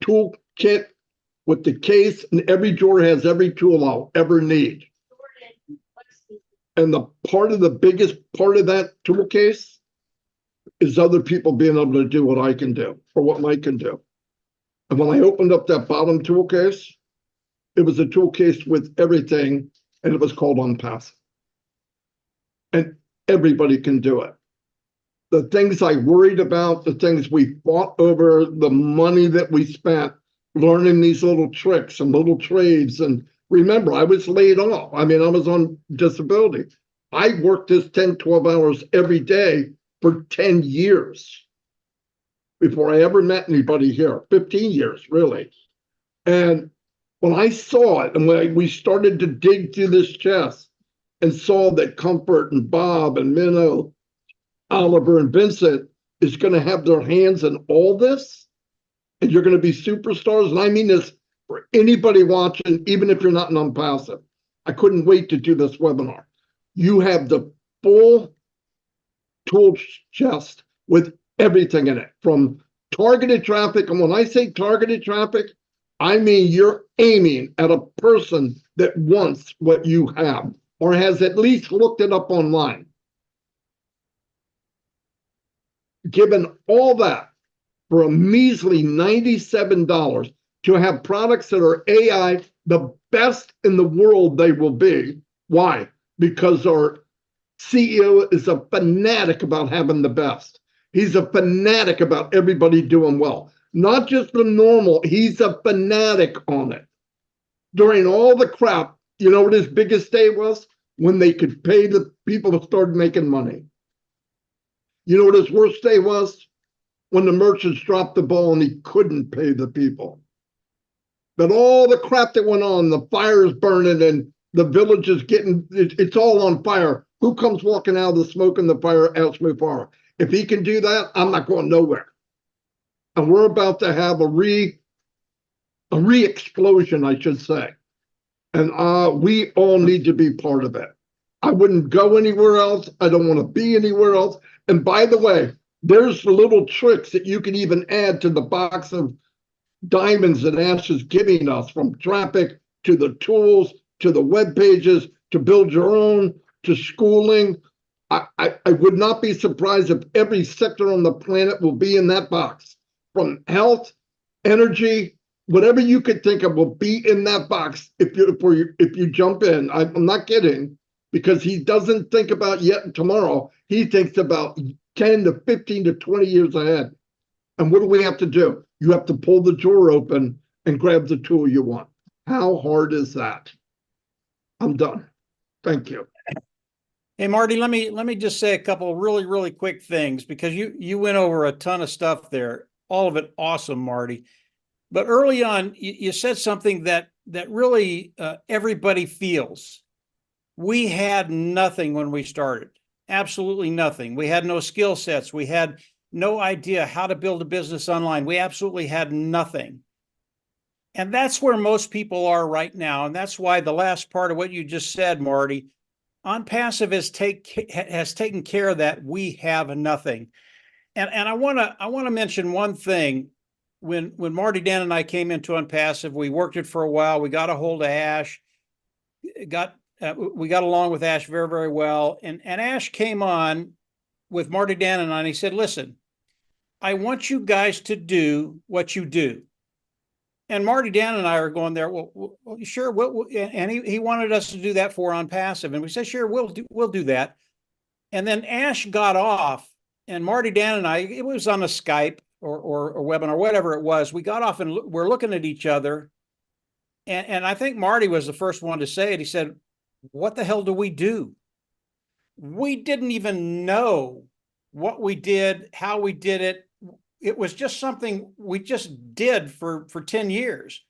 toolkit with the case, and every drawer has every tool I'll ever need. And the biggest part of that tool case is other people being able to do what I can do, or what Mike can do. And when I opened up that bottom tool case, it was a tool case with everything, and it was called Onpassive. And everybody can do it. The things I worried about, the things we fought over, the money that we spent learning these little tricks and little trades. And remember, I was laid off. I mean, I was on disability. I worked this 10, 12 hours every day for 10 years before I ever met anybody here, 15 years, really. And when I saw it, and when we started to dig through this chest and saw that Comfort and Bob and Minnow, Oliver and Vincent is going to have their hands in all this, and you're going to be superstars. And I mean this for anybody watching, even if you're not an Onpassive. I couldn't wait to do this webinar. You have the full tool chest with everything in it, from targeted traffic. And when I say targeted traffic, I mean you're aiming at a person that wants what you have, or has at least looked it up online. Given all that for a measly $97 to have products that are AI, the best in the world they will be. Why? Because our CEO is a fanatic about having the best. He's a fanatic about everybody doing well. Not just the normal, he's a fanatic on it. During all the crap, you know what his biggest day was? When they could pay the people that started making money. You know what his worst day was? When the merchants dropped the ball and he couldn't pay the people. But all the crap that went on, the fires burning and the village is it's all on fire. Who comes walking out of the smoke and the fire? Ashley Farm. If he can do that, I'm not going nowhere. And we're about to have a re-explosion, I should say. And we all need to be part of it. I wouldn't go anywhere else. I don't want to be anywhere else. And by the way, there's little tricks that you can even add to the box of diamonds that Ash is giving us, from traffic to the tools, to the web pages, to build your own, to schooling. I would not be surprised if every sector on the planet will be in that box, from health, energy, whatever you could think of will be in that box if you jump in. I'm not kidding, because he doesn't think about yet and tomorrow. He thinks about 10 to 15 to 20 years ahead. And what do we have to do? You have to pull the drawer open and grab the tool you want. How hard is that? I'm done. Thank you. Hey, Marty, let me just say a couple of really, really quick things, because you went over a ton of stuff there. All of it awesome, Marty. But early on, you said something that really everybody feels. We had nothing when we started. Absolutely nothing. We had no skill sets. We had no idea how to build a business online. We absolutely had nothing. And that's where most people are right now. And that's why the last part of what you just said, Marty, Onpassive has taken care of that. We have nothing. And I want to mention one thing. When Marty, Dan, and I came into Onpassive, we worked it for a while. We got a hold of Ash. We got along with Ash very, very well. And Ash came on with Marty, Dan, and I, and he said, listen, I want you guys to do what you do. And Marty, Dan, and I are going there. Well sure. And he wanted us to do that for Onpassive. And we said, sure, we'll do that. And then Ash got off, and Marty, Dan, and I, it was on a Skype or webinar, whatever it was. We got off and we're looking at each other. And I think Marty was the first one to say it. He said, what the hell do we do? We didn't even know what we did, how we did it. It was just something we just did for 10 years.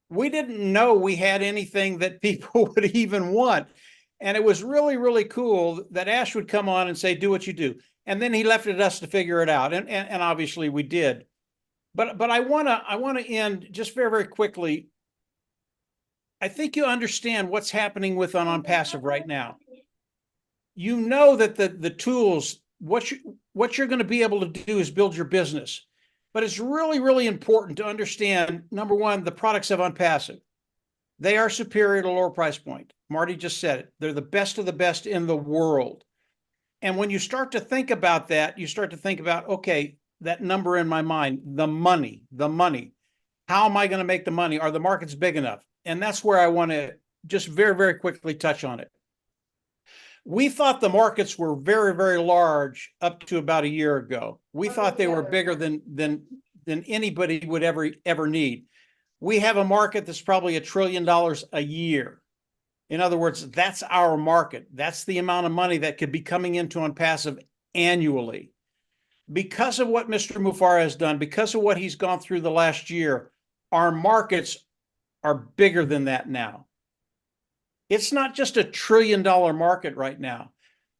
We didn't know we had anything that people would even want. And it was really, really cool that Ash would come on and say, do what you do. And then he left it us to figure it out. And obviously we did. But I want to end just very, very quickly. I think you understand what's happening with Onpassive right now. You know that the tools, what you're going to be able to do is build your business. But it's really, really important to understand, number one, the products of Onpassive. They are superior to lower price point. Marty just said it. They're the best of the best in the world. And when you start to think about that, you start to think about, okay, that number in my mind, the money. How am I going to make the money? Are the markets big enough? And that's where I want to just very, very quickly touch on it. We thought the markets were very, very large up to about a year ago. We thought they were bigger than anybody would ever need. We have a market that's probably $1 trillion a year. In other words, that's our market. That's the amount of money that could be coming into Onpassive annually. Because of what Mr. Mufareh has done, because of what he's gone through the last year, our markets are bigger than that now. It's not just $1 trillion market right now.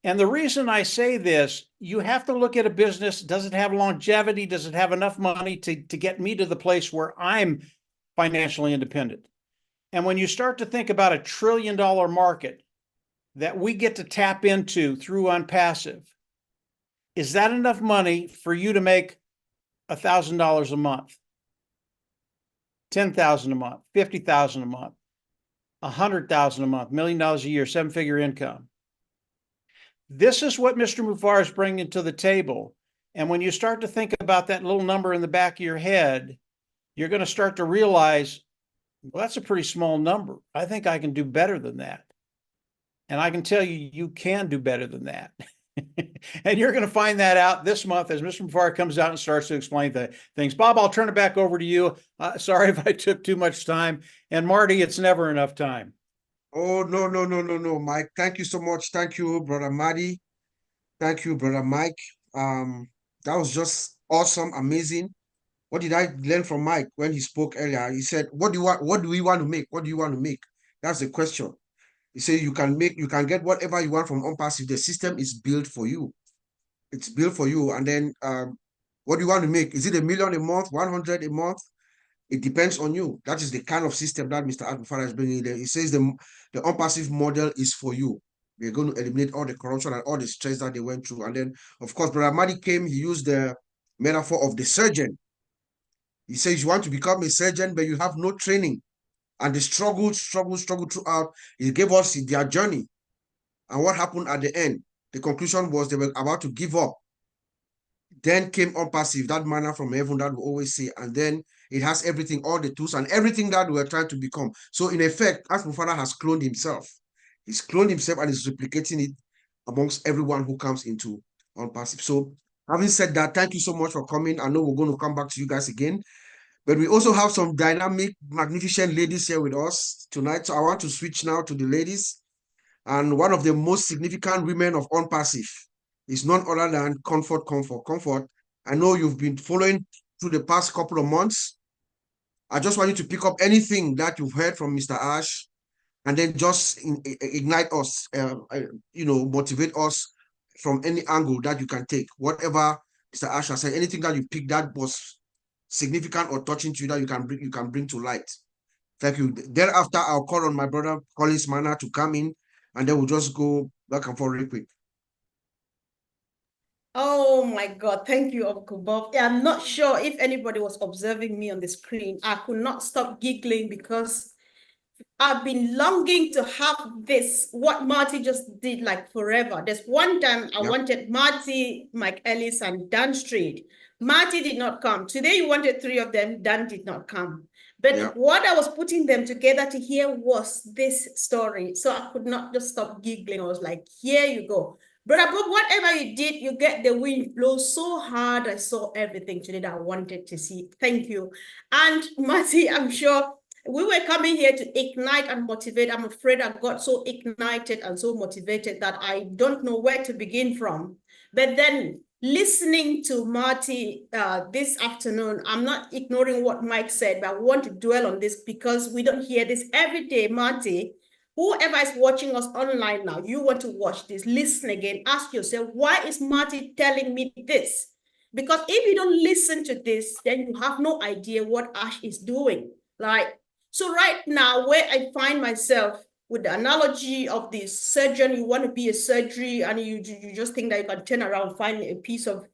And the reason I say this, you have to look at a business. Does it have longevity? Does it have enough money to get me to the place where I'm financially independent? And when you start to think about $1 trillion market that we get to tap into through Onpassive, is that enough money for you to make $1,000 a month, $10,000 a month, $50,000 a month, $100,000 a month, $1 million a year, 7-figure income? This is what Mr. Mufareh is bringing to the table. And when you start to think about that little number in the back of your head, you're going to start to realize, well, that's a pretty small number. I think I can do better than that. And I can tell you, you can do better than that. And you're going to find that out this month as Mr. Mufareh comes out and starts to explain the things. Bob, I'll turn it back over to you. Sorry if I took too much time. And Marty, it's never enough time. Oh, no, Mike. Thank you so much. Thank you, Brother Marty. Thank you, Brother Mike. That was just awesome, amazing. What did I learn from Mike when he spoke earlier? He said, what do we want to make? What do you want to make? That's the question. He said you can get whatever you want from Onpassive. The system is built for you. It's built for you. And then what do you want to make? Is it $1 million a month, 100 a month? It depends on you. That is the kind of system that Mr. Mufareh is bringing there. He says the Onpassive model is for you. We're going to eliminate all the corruption and all the stress that they went through. And then, of course, Brother Madi came, he used the metaphor of the surgeon. He says you want to become a surgeon, but you have no training. And they struggled throughout. He gave us their journey. And what happened at the end? The conclusion was they were about to give up. Then came Onpassive, that manna from heaven that we always say, and then it has everything, all the tools and everything that we're trying to become. So in effect, as my father has cloned himself, he's cloned himself and is replicating it amongst everyone who comes into Onpassive. So having said that, thank you so much for coming. I know we're going to come back to you guys again, but we also have some dynamic, magnificent ladies here with us tonight. So I want to switch now to the ladies. And one of the most significant women of Onpassive is none other than Comfort. I know you've been following through the past couple of months. I just want you to pick up anything that you've heard from Mr. Ash and then just ignite us, motivate us from any angle that you can take. Whatever Mr. Ash has said, anything that you picked that was significant or touching to you that you can bring to light. Thank you. Thereafter, I'll call on my brother Collins Manna to come in, and then we'll just go back and forth real quick. Oh my God, thank you, Uncle Bob. I'm not sure if anybody was observing me on the screen. I could not stop giggling because I've been longing to have this, what Marty just did, like forever. There's one time I wanted Marty, Mike Ellis, and Dan Street. Marty did not come. Today you wanted 3 of them, Dan did not come. But what I was putting them together to hear was this story. So I could not just stop giggling. I was like, here you go. Brother Bob, whatever you did, you get the wind blow so hard. I saw everything today that I wanted to see. Thank you. And Marty, I'm sure we were coming here to ignite and motivate. I'm afraid I got so ignited and so motivated that I don't know where to begin from. But then listening to Marty this afternoon, I'm not ignoring what Mike said, but I want to dwell on this because we don't hear this every day, Marty. Whoever is watching us online now, you want to watch this, listen again, ask yourself, why is Marty telling me this? Because if you don't listen to this, then you have no idea what Ash is doing. Like, so right now, where I find myself with the analogy of the surgeon, you want to be a surgery and you just think that you can turn around, find a piece of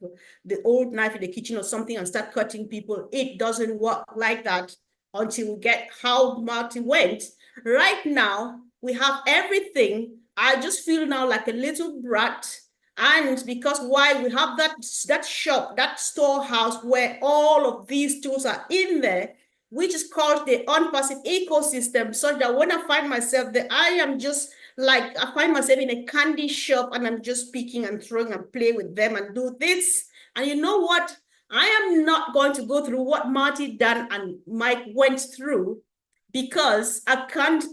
the old knife in the kitchen or something and start cutting people. It doesn't work like that until we get how Marty went. Right now, we have everything. I just feel now like a little brat. And because why we have that shop, that storehouse where all of these tools are in there, which is called the Onpassive ecosystem, such that when I find myself there, I am just like, I find myself in a candy shop and I'm just picking and throwing and play with them and do this. And you know what? I am not going to go through what Marty, Dan, and Mike went through because I can't.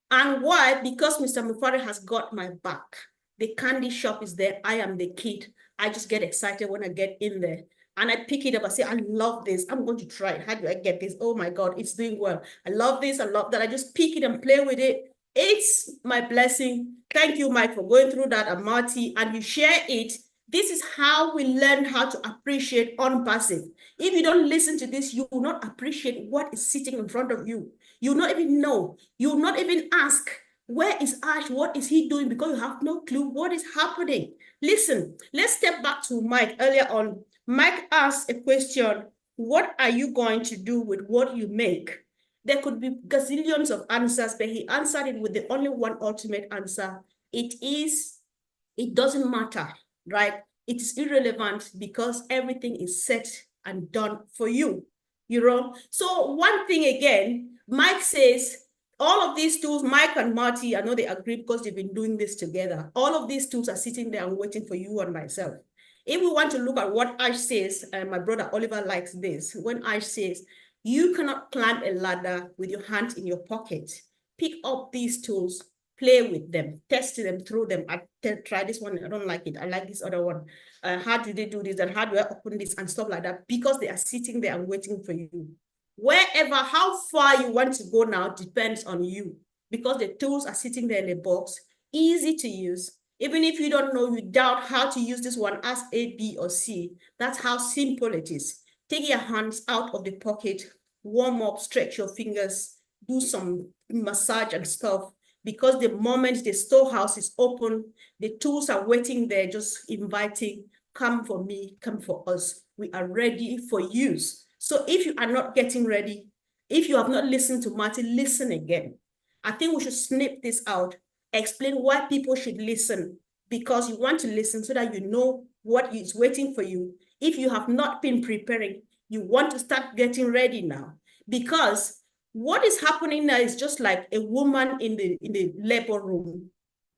And why? Because Mr. Mufari has got my back. The candy shop is there. I am the kid. I just get excited when I get in there. And I pick it up. I say, I love this. I'm going to try it. How do I get this? Oh my God, it's doing well. I love this. I love that. I just pick it and play with it. It's my blessing. Thank you, Mike, for going through that, and Marty, and you share it. This is how we learn how to appreciate Onpassive. If you don't listen to this, you will not appreciate what is sitting in front of you. You will not even know. You will not even ask, where is Ash? What is he doing? Because you have no clue what is happening. Listen, let's step back to Mike earlier on. Mike asked a question, what are you going to do with what you make? There could be gazillions of answers, but he answered it with the only one ultimate answer. It doesn't matter, right? It is irrelevant because everything is set and done for you, you know? So one thing again, Mike says, all of these tools, Mike and Marty, I know they agree because they've been doing this together. All of these tools are sitting there and waiting for you and myself. If we want to look at what Ash says, and my brother Oliver likes this, when Ash says, you cannot climb a ladder with your hand in your pocket. Pick up these tools, play with them, test them, throw them. I try this one, I don't like it. I like this other one. How do they do this? And how do I open this and stuff like that? Because they are sitting there and waiting for you. Wherever, how far you want to go now depends on you, because the tools are sitting there in a box, easy to use. Even if you don't know, you doubt how to use this one, ask A, B, or C. That's how simple it is. Take your hands out of the pocket, warm up, stretch your fingers, do some massage and stuff, because the moment the storehouse is open, the tools are waiting there, just inviting, come for me, come for us. We are ready for use. So if you are not getting ready, if you have not listened to Martin, listen again. I think we should snip this out, explain why people should listen, because you want to listen so that you know what is waiting for you. If you have not been preparing, you want to start getting ready now, because what is happening now is just like a woman in the labor room.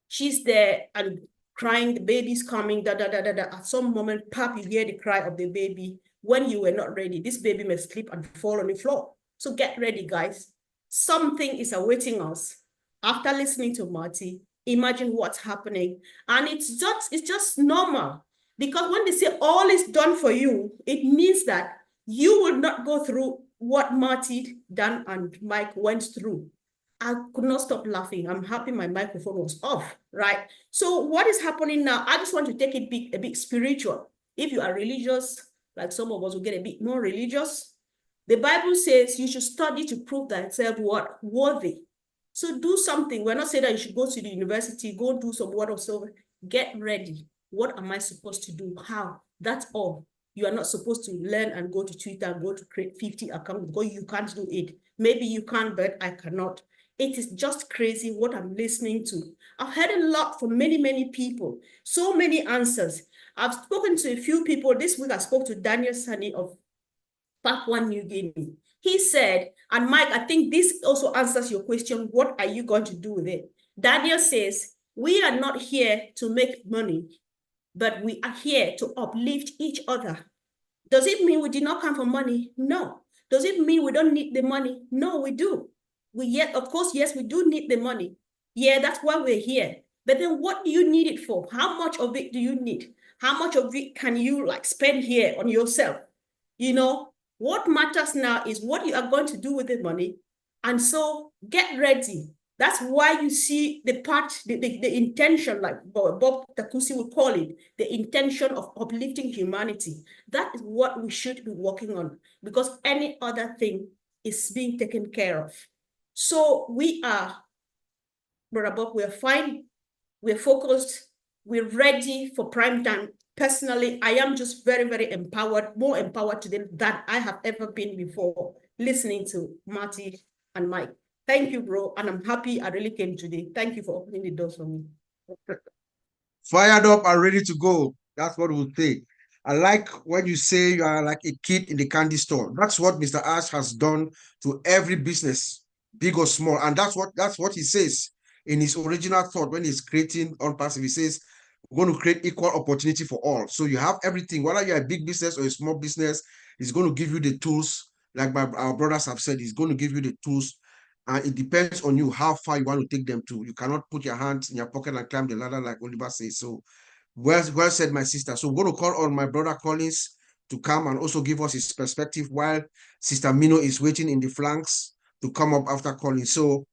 She's there and crying, the baby's coming, da, da, da, da, da. At some moment, pop, you hear the cry of the baby. When you were not ready, this baby may slip and fall on the floor. So get ready, guys. Something is awaiting us. After listening to Marty, imagine what's happening. And it's just normal. Because when they say all is done for you, it means that you will not go through what Marty, Dan, and Mike went through. I could not stop laughing. I'm happy my microphone was off, right? So what is happening now? I just want to take it a bit spiritual. If you are religious, like some of us will get a bit more religious, the Bible says you should study to prove thyself what? Worthy. So do something. We're not saying that you should go to the university, go do some word of soul. Get ready. What am I supposed to do? How? That's all. You are not supposed to learn and go to Twitter and go to create 50 accounts because you can't do it. Maybe you can, but I cannot. It is just crazy what I'm listening to. I've heard a lot from many, many people. So many answers. I've spoken to a few people. This week I spoke to Daniel Sani of Papua New Guinea. He said, and Mike, I think this also answers your question, what are you going to do with it? Daniel says, we are not here to make money, but we are here to uplift each other. Does it mean we did not come for money? No. Does it mean we don't need the money? No, we do. Of course, yes, we do need the money. Yeah, that's why we're here. But then what do you need it for? How much of it do you need? How much of it can you like spend here on yourself? You know, what matters now is what you are going to do with the money. And so get ready. That's why you see the part, the intention, like Bob Takusi would call it, the intention of uplifting humanity. That is what we should be working on, because any other thing is being taken care of. So we are, Brother Bob, we're fine. We're focused. We're ready for prime time. Personally, I am just very, very empowered, more empowered today than I have ever been before, listening to Marty and Mike. Thank you, bro. And I'm happy I really came today. Thank you for opening the doors for me. Fired up and ready to go. That's what we'll say. I like when you say you are like a kid in the candy store. That's what Mr. Ash has done to every business, big or small. And that's what he says in his original thought when he's creating Onpassive. He says, we're going to create equal opportunity for all. So you have everything, whether you're a big business or a small business, he's going to give you the tools. Like our brothers have said, he's going to give you the tools. And it depends on you how far you want to take them to. You cannot put your hands in your pocket and climb the ladder like Oliver says. So well said, my sister. So we're going to call on my brother Collins to come and also give us his perspective while Sister Mino is waiting in the flanks to come up after Collins. So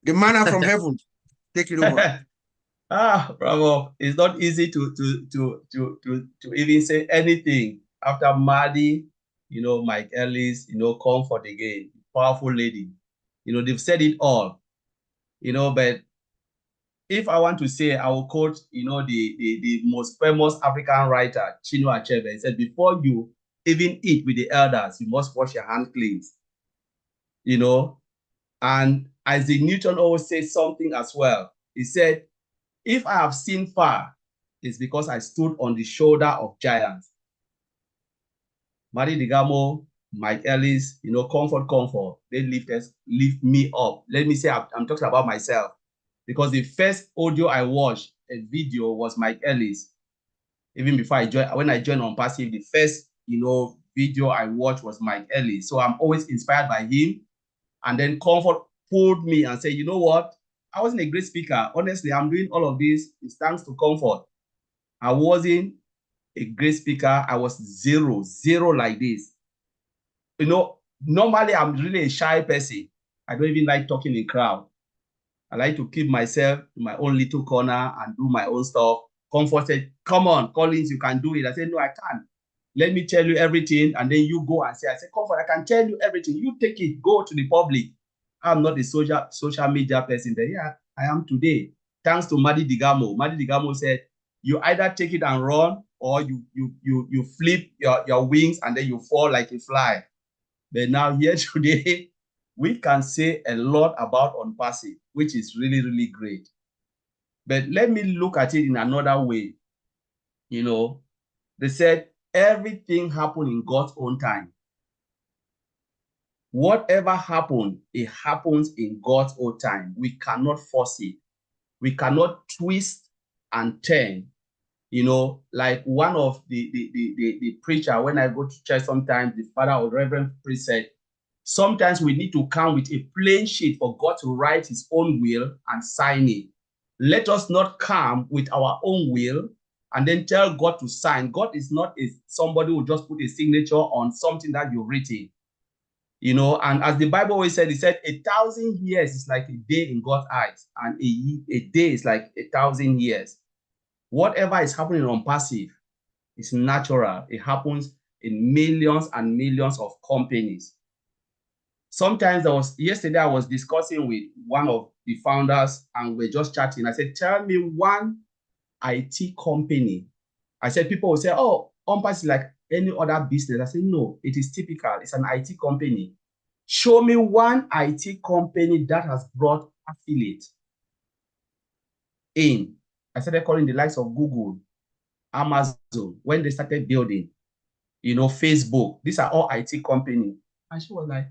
the manna from heaven, take it over. Bravo. It's not easy to even say anything after Marty, Mike Ellis, Comfort again, powerful lady. They've said it all, but if I want to say, I will quote, the most famous African writer, Chinua Achebe. He said, before you even eat with the elders, you must wash your hands clean. And Isaac Newton always says something as well. He said, if I have seen far, it's because I stood on the shoulder of giants. Marty DeGarmo, Mike Ellis, Comfort, they lift me up. Let me say, I'm talking about myself, because the first audio I watched, a video, was Mike Ellis. Even before when I joined Onpassive, the first, video I watched was Mike Ellis. So I'm always inspired by him. And then Comfort pulled me and said, you know what? I wasn't a great speaker. Honestly, I'm doing all of this. It's thanks to Comfort. I wasn't a great speaker. I was zero like this. Normally I'm really a shy person. I don't even like talking in crowd. I like to keep myself in my own little corner and do my own stuff. Comfort said, come on, Collins, you can do it. I said, no, I can't. Let me tell you everything, and then you go and say, I said, Comfort, I can tell you everything. You take it, go to the public. I'm not a social media person, but yeah, I am today. Thanks to Marty DeGarmo. Marty DeGarmo said, you either take it and run, or you flip your wings and then you fall like a fly. But now here today, we can say a lot about Onpassive, which is really, really great. But let me look at it in another way. You know, they said everything happened in God's own time. Whatever happened, it happens in God's own time. We cannot force it. We cannot twist and turn. You know, like one of the preacher, when I go to church sometimes, the father or reverend priest said, sometimes we need to come with a plain sheet for God to write his own will and sign it. Let us not come with our own will and then tell God to sign. God is not somebody who just put a signature on something that you've written. You know, and as the Bible always said, it said 1,000 years is like a day in God's eyes, and a day is like 1,000 years. Whatever is happening on Onpassive is natural. It happens in millions and millions of companies. Sometimes yesterday I was discussing with one of the founders and we're just chatting. I said, tell me one IT company. I said, people will say, oh, Onpassive is like any other business. I said, no, it is typical. It's an IT company. Show me one IT company that has brought affiliate in. I started calling the likes of Google, Amazon, when they started building, you know, Facebook. These are all IT companies. And she was like,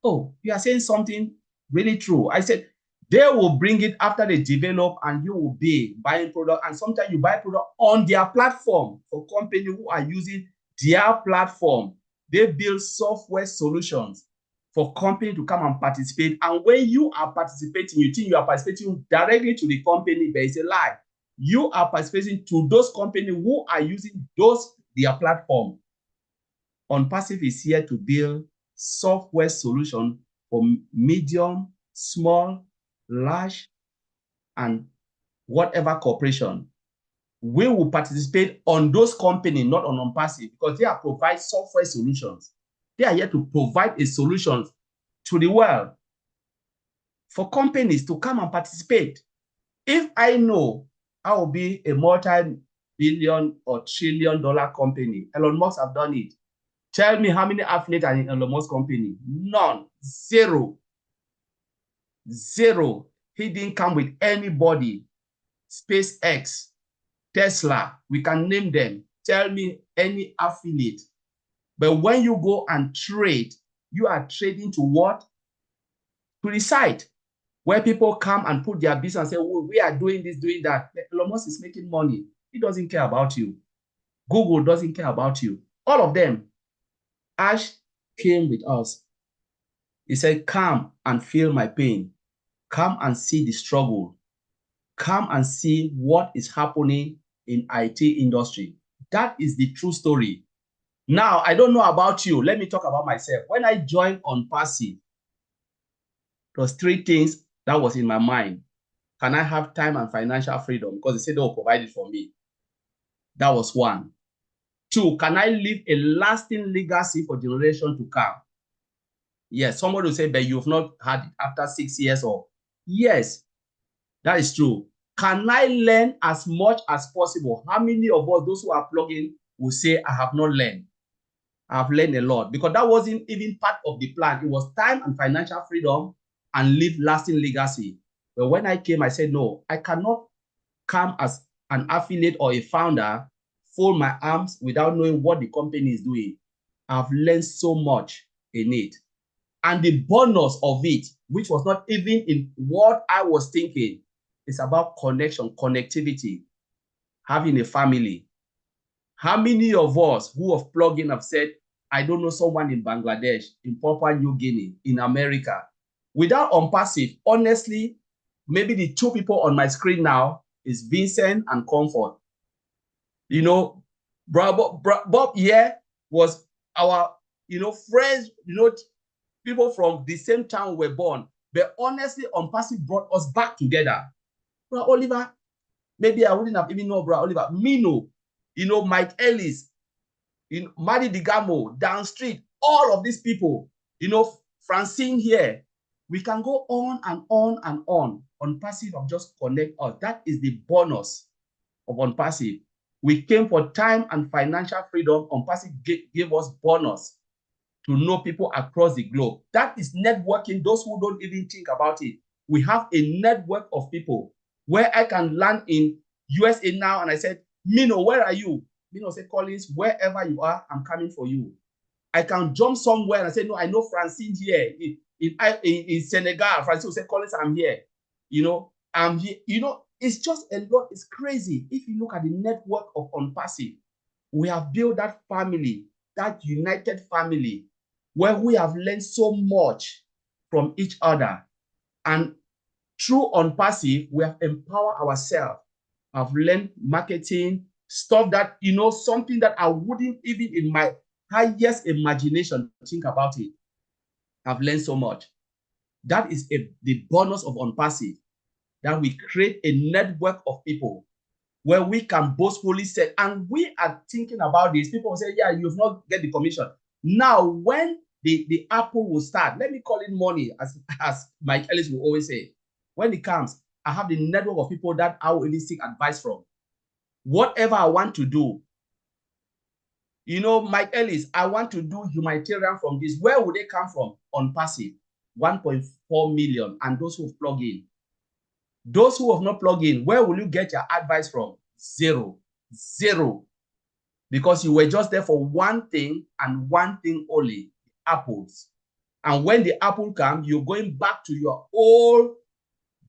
oh, you are saying something really true. I said, they will bring it after they develop and you will be buying product. And sometimes you buy product on their platform for companies who are using their platform. They build software solutions for company to come and participate. And when you are participating, you think you are participating directly to the company, but it's a lie. You are participating to those companies who are using their platform. Onpassive is here to build software solution for medium, small, large, and whatever corporation. We will participate on those companies, not on Onpassive, because they are provide software solutions. They are here to provide a solution to the world for companies to come and participate. If I know I will be a multi-billion or trillion-dollar company, Elon Musk have done it. Tell me how many affiliates are in Elon Musk company? None. Zero. Zero. He didn't come with anybody. SpaceX, Tesla, we can name them. Tell me any affiliate. But when you go and trade, you are trading to what? To the site where people come and put their business and say, oh, we are doing this, doing that. Elon Musk is making money. He doesn't care about you. Google doesn't care about you. All of them. Ash came with us. He said, come and feel my pain. Come and see the struggle. Come and see what is happening in IT industry. That is the true story. Now, I don't know about you. Let me talk about myself. When I joined Onpassive, there was 3 things that was in my mind. Can I have time and financial freedom? Because they said they will provide it for me. That was 1. 2, can I leave a lasting legacy for generation to come? Yes, somebody will say, but you've not had it after 6 years or... Yes, that is true. Can I learn as much as possible? How many of us, those who are plugging, will say, I have not learned? I have learned a lot, because that wasn't even part of the plan. It was time and financial freedom and leave lasting legacy. But when I came, I said, no, I cannot come as an affiliate or a founder, fold my arms without knowing what the company is doing. I've learned so much in it. And the bonus of it, which was not even in what I was thinking, is about connection, connectivity, having a family. How many of us who have plugged in have said, I don't know someone in Bangladesh, in Papua New Guinea, in America? Without Onpassive, honestly, maybe the 2 people on my screen now is Vincent and Comfort. You know, Bob here was our, friends, people from the same town were born. But honestly, Onpassive brought us back together. Bro Oliver, maybe I wouldn't have even known Bro Oliver. Mino, Mike Ellis, Marty DeGarmo, down street, all of these people, Francine here. We can go on and on and on. Onpassive of just connect us. That is the bonus of Onpassive. We came for time and financial freedom. Onpassive gave us bonus to know people across the globe. That is networking. Those who don't even think about it. We have a network of people where I can land in USA now, and I said, Mino, where are you? Mino say, Collins, wherever you are, I'm coming for you. I can jump somewhere and say, no, I know Francine here in Senegal. Francine will say, Collins, I'm here. You know, I'm here. You know, it's just a lot. It's crazy. If you look at the network of Onpassive, we have built that family, that united family, where we have learned so much from each other. And through Onpassive, we have empowered ourselves. I've learned marketing, stuff that, you know, something that I wouldn't even in my highest imagination think about it. I've learned so much. That is the bonus of Onpassive, that we create a network of people where we can boastfully say, and we are thinking about this. People will say, yeah, you've not get the commission. Now, when the Apple will start, let me call it money, as Mike Ellis will always say. When it comes, I have the network of people that I will even seek advice from. Whatever I want to do, you know, Mike Ellis, I want to do humanitarian from this. Where would they come from? Onpassive, 1.4 million, and those who plug in. Those who have not plugged in, where will you get your advice from? Zero. Because you were just there for one thing and one thing only, apples. And when the apple comes, you're going back to your old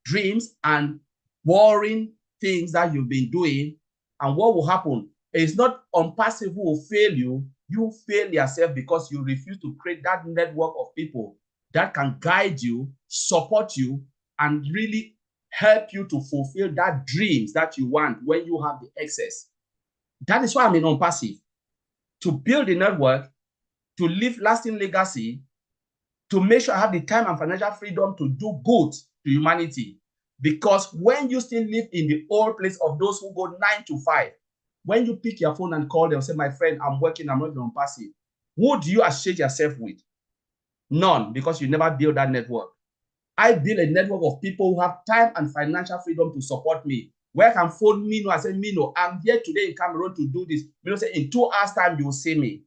dreams and boring things that you've been doing. And what will happen? It's not Onpassive who will fail you. You fail yourself because you refuse to create that network of people that can guide you, support you, and really help you to fulfill that dreams that you want when you have the excess. That is why I'm in Onpassive. To build a network, to leave lasting legacy, to make sure I have the time and financial freedom to do good to humanity. Because when you still live in the old place of those who go 9 to 5, when you pick your phone and call them, say, my friend, I'm working, I'm not Onpassive, who do you associate yourself with? None, because you never build that network. I build a network of people who have time and financial freedom to support me. Where I can phone Mino and say, Mino, I'm here today in Cameroon to do this. Mino say, in 2 hours time, you will see me.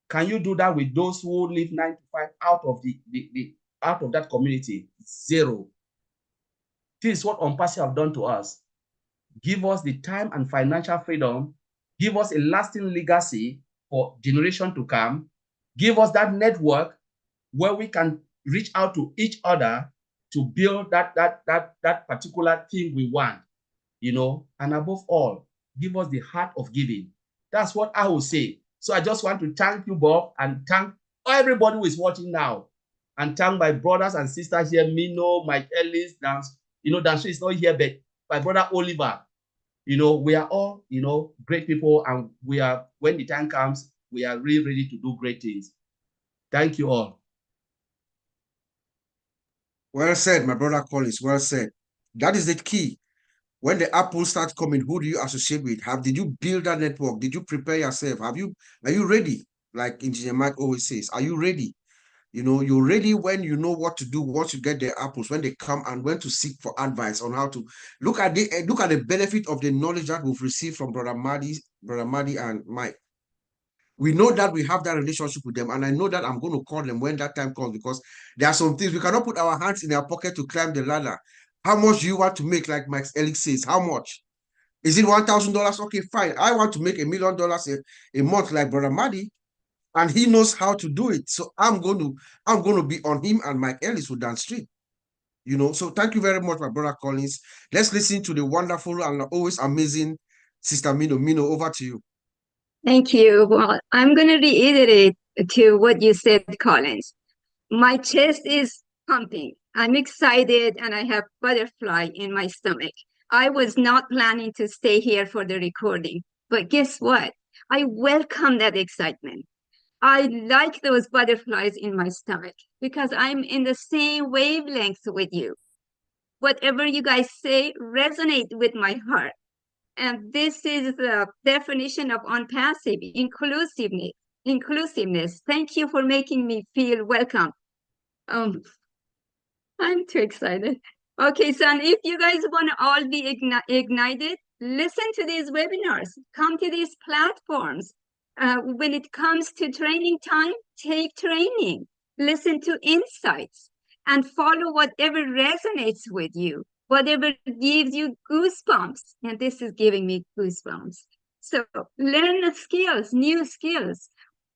Can you do that with those who live 9 to 5 out of that community? Zero. This is what Onpassive have done to us. Give us the time and financial freedom. Give us a lasting legacy for generation to come. Give us that network where we can reach out to each other to build that particular thing we want, you know, and above all, give us the heart of giving. That's what I will say. So I just want to thank you, Bob, and thank everybody who is watching now, and thank my brothers and sisters here, Mino, Mike Ellis, Dance, you know, Dance is not here, but my brother Oliver, you know, we are all, you know, great people, and we are, when the time comes, we are really ready to do great things. Thank you all. Well said, my brother Collins. Well said. That is the key. When the apple starts coming, who do you associate with? Did you build that network? Did you prepare yourself? Are you ready? Like Engineer Mike always says, are you ready? You know, you're ready when you know what to do once you get the apples, when they come, and when to seek for advice on how to look at the benefit of the knowledge that we've received from Brother Marty and Mike. We know that we have that relationship with them, and I know that I'm going to call them when that time comes, because there are some things we cannot put our hands in our pocket to climb the ladder. How much do you want to make? Like Mike Ellis says, how much? Is it $1,000? Okay, fine. I want to make $1 million a month like Brother Marty, and he knows how to do it. So I'm going to be on him and Mike Ellis with Dan Street. You know, so thank you very much, my brother Collins. Let's listen to the wonderful and always amazing Sister Mino. Mino, over to you. Thank you. Well, I'm going to reiterate to what you said, Collins. My chest is pumping. I'm excited and I have butterfly in my stomach. I was not planning to stay here for the recording, but guess what? I welcome that excitement. I like those butterflies in my stomach because I'm in the same wavelength with you. Whatever you guys say resonates with my heart. And this is the definition of Onpassive, inclusiveness. Thank you for making me feel welcome. I'm too excited. Okay, so if you guys want to all be ignited, listen to these webinars, come to these platforms. When it comes to training time, take training, listen to insights, and follow whatever resonates with you. whatever gives you goosebumps. And this is giving me goosebumps. So learn the skills, new skills,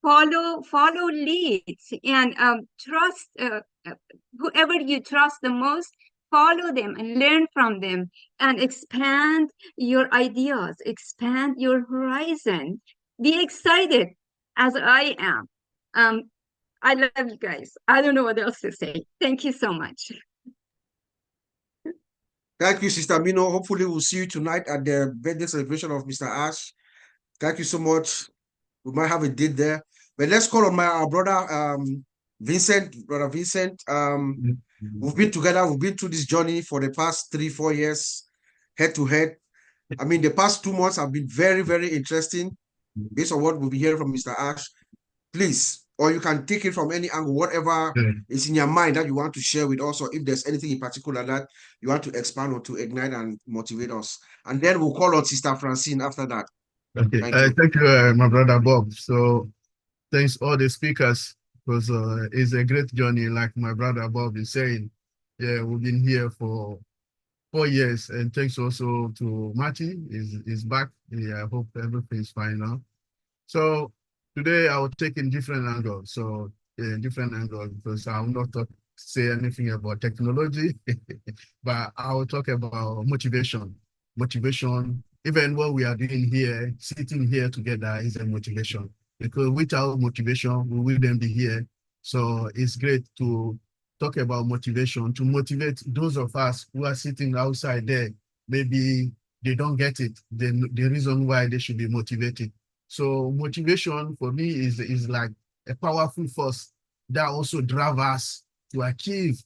follow leads, and trust whoever you trust the most. Follow them and learn from them, and expand your ideas, expand your horizon. Be excited as I am. I love you guys. I don't know what else to say. Thank you so much. Thank you, Sister Mino. Hopefully, we'll see you tonight at the birthday celebration of Mr. Ash. Thank you so much. We might have a date there. But let's call on our brother Vincent. Brother Vincent. We've been together. We've been through this journey for the past 3-4 years, head to head. I mean, the past 2 months have been very, very interesting based on what we'll be hearing from Mr. Ash. Please, or you can take it from any angle, whatever is in your mind that you want to share with us, or if there's anything in particular that you want to expand or to ignite and motivate us. And then we'll call on Sister Francine after that. Okay, thank you, my brother Bob. So thanks all the speakers, because it's a great journey, like my brother Bob is saying. Yeah, we've been here for 4 years, and thanks also to Marty, is back. Yeah, I hope everything's fine now. So today I will take in different angles. So different angles, because I will not say anything about technology, but I will talk about motivation. Motivation, even what we are doing here, sitting here together is a motivation. Because without motivation, we wouldn't be here. So it's great to talk about motivation, to motivate those of us who are sitting outside there. Maybe they don't get it, the reason why they should be motivated. So motivation for me is like a powerful force that also drives us to achieve,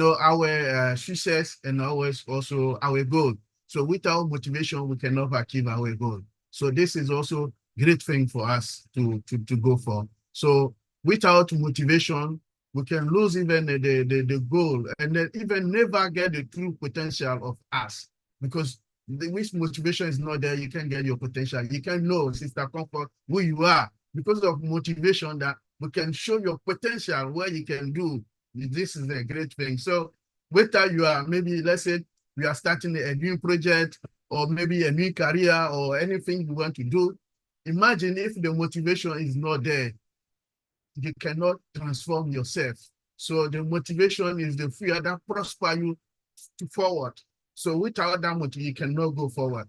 our success and always also our goal. So without motivation, we cannot achieve our goal. So this is also great thing for us to go for. So without motivation, we can lose even the goal, and then even never get the true potential of us, because which motivation is not there, you can get your potential. You can know, Sister Comfort, who you are because of motivation, that we can show your potential, what you can do. This is a great thing. So whether you are, maybe let's say we are starting a new project, or maybe a new career, or anything you want to do, imagine if the motivation is not there, you cannot transform yourself. So the motivation is the fear that prosper you to forward. So without that motivation, you cannot go forward.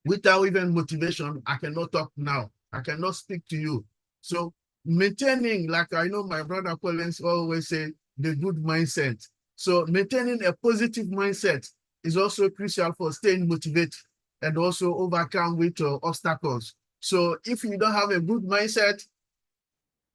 Without even motivation, I cannot talk now. I cannot speak to you. So maintaining, like I know my brother Collins always say, the good mindset. So maintaining a positive mindset is also crucial for staying motivated and also overcome with obstacles. So if you don't have a good mindset,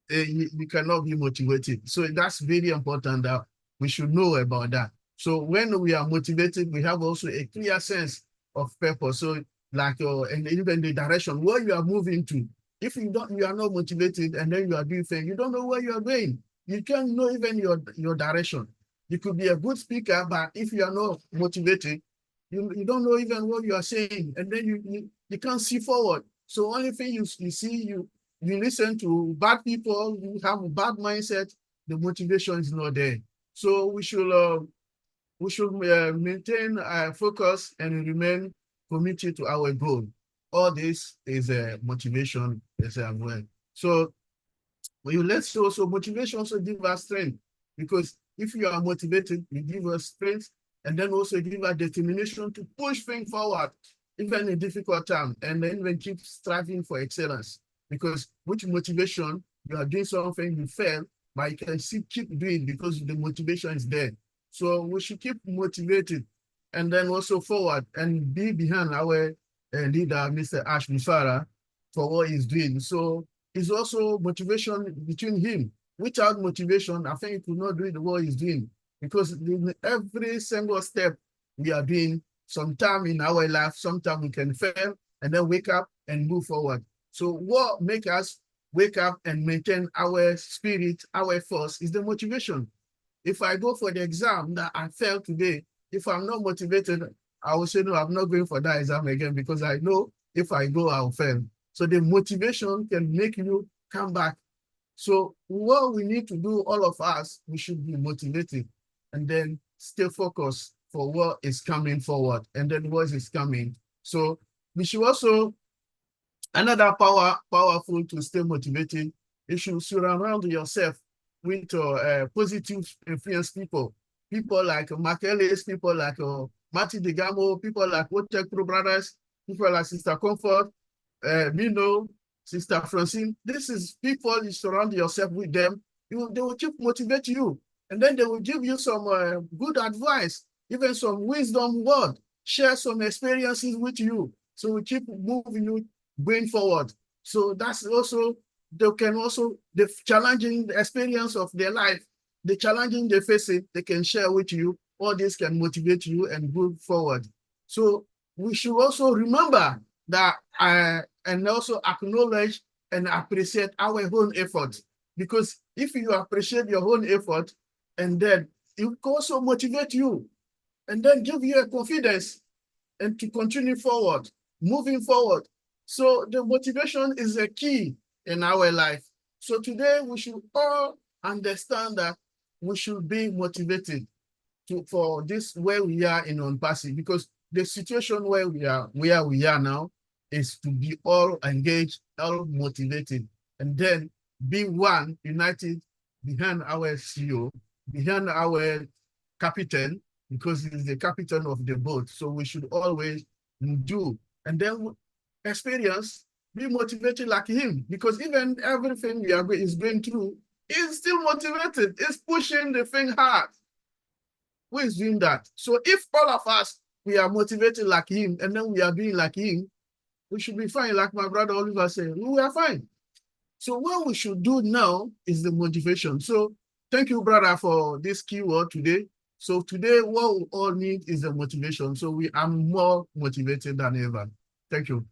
you cannot be motivated. So that's very important that we should know about that. So when we are motivated, we have also a clear sense of purpose. So like and even the direction where you are moving to. If you are not motivated, and then you are doing things, you don't know where you are going. You can't know even your direction. You could be a good speaker, but if you are not motivated, you don't know even what you are saying, and then you can't see forward. So only thing you see, you listen to bad people, you have a bad mindset, the motivation is not there. So we should maintain focus and remain committed to our goal. All this is a motivation as well. So let's also, motivation also give us strength, because if you are motivated, you give us strength, and then also give us determination to push things forward, even in difficult time, and then even keep striving for excellence. Because with motivation, you are doing something, you fail, but you can still keep doing because the motivation is there. So we should keep motivated, and then also forward and be behind our leader, Mr. Ash Musara, for what he's doing. So it's also motivation between him. Without motivation, I think he could not do what he's doing, because in every single step we are doing, sometime in our life, sometimes we can fail and then wake up and move forward. So what makes us wake up and maintain our spirit, our force, is the motivation. If I go for the exam that I failed today, if I'm not motivated, I will say, no, I'm not going for that exam again, because I know if I go, I'll fail. So the motivation can make you come back. So what we need to do, all of us, we should be motivated and then stay focused for what is coming forward and then what is coming. So we should also, another powerful to stay motivated, you should surround yourself with positive influence people. People like Mark Ellis, people like Marty DeGarmo, people like Otech brothers, people like Sister Comfort, Mino, Sister Francine. This is people you surround yourself with them. They will keep motivate you. And then they will give you some good advice, even some wisdom word, share some experiences with you. So we keep moving you going forward. So that's also, they can also, the challenging experience of their life, the challenging they face it, they can share with you. All this can motivate you and move forward. So we should also remember that and also acknowledge and appreciate our own effort. Because if you appreciate your own effort, and then it will also motivate you and then give you a confidence and to continue forward, moving forward. So the motivation is a key in our life. So today we should all understand that we should be motivated for this where we are in Onpassive, because the situation where we are now is to be all engaged, all motivated, and then be one, united behind our CEO, behind our captain, because he's the captain of the boat. So we should always do, and then experience, be motivated like him, because even everything we are is going through, he's still motivated, he's pushing the thing hard. Who is doing that? So if all of us, we are motivated like him, and then we are doing like him, we should be fine. Like my brother Oliver said, we are fine. So what we should do now is the motivation. So thank you, brother, for this keyword today. So today, what we all need is the motivation. So I'm more motivated than ever. Thank you.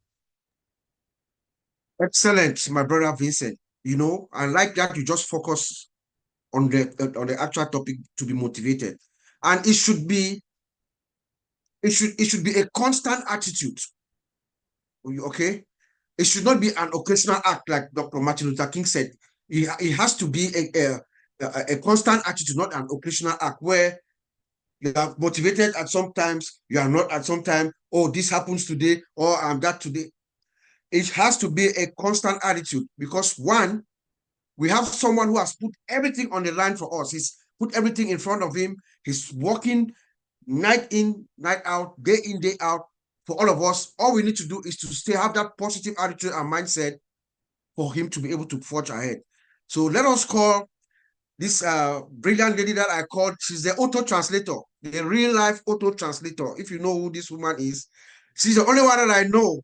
Excellent, my brother Vincent. You know, I like that you just focus on the actual topic to be motivated. And it should be a constant attitude. Okay? It should not be an occasional act, like Dr. Martin Luther King said. It has to be a constant attitude, not an occasional act where you are motivated at some times, you are not at some time. Oh, this happens today, or I'm that today. It has to be a constant attitude, because one, we have someone who has put everything on the line for us. He's put everything in front of him. He's working night in, night out, day in, day out for all of us. All we need to do is to have that positive attitude and mindset for him to be able to forge ahead. So let us call this brilliant lady that I called. She's the auto translator, the real life auto translator. If you know who this woman is, she's the only one that I know,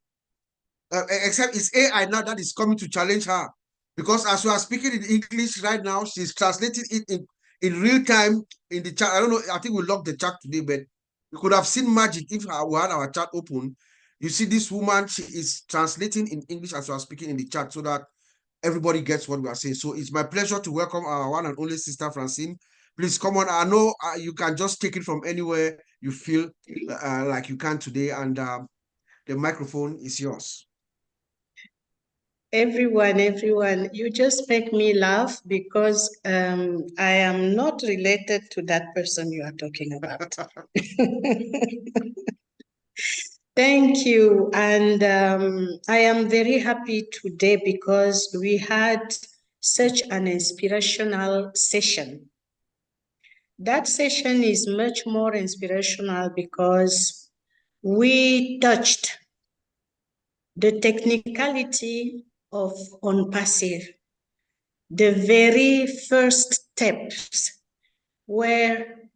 except it's AI now that is coming to challenge her. Because as we are speaking in English right now, she's translating it in real time in the chat. I don't know, I think we locked the chat today, but we could have seen magic if we had our chat open. You see this woman, she is translating in English as we are speaking in the chat so that everybody gets what we are saying. So it's my pleasure to welcome our one and only Sister Francine. Please come on. I know you can just take it from anywhere you feel like you can today, and the microphone is yours. Everyone, you just make me laugh because I am not related to that person you are talking about. Thank you. And I am very happy today because we had such an inspirational session. That session is much more inspirational because we touched the technicality of Onpassive, the very first steps where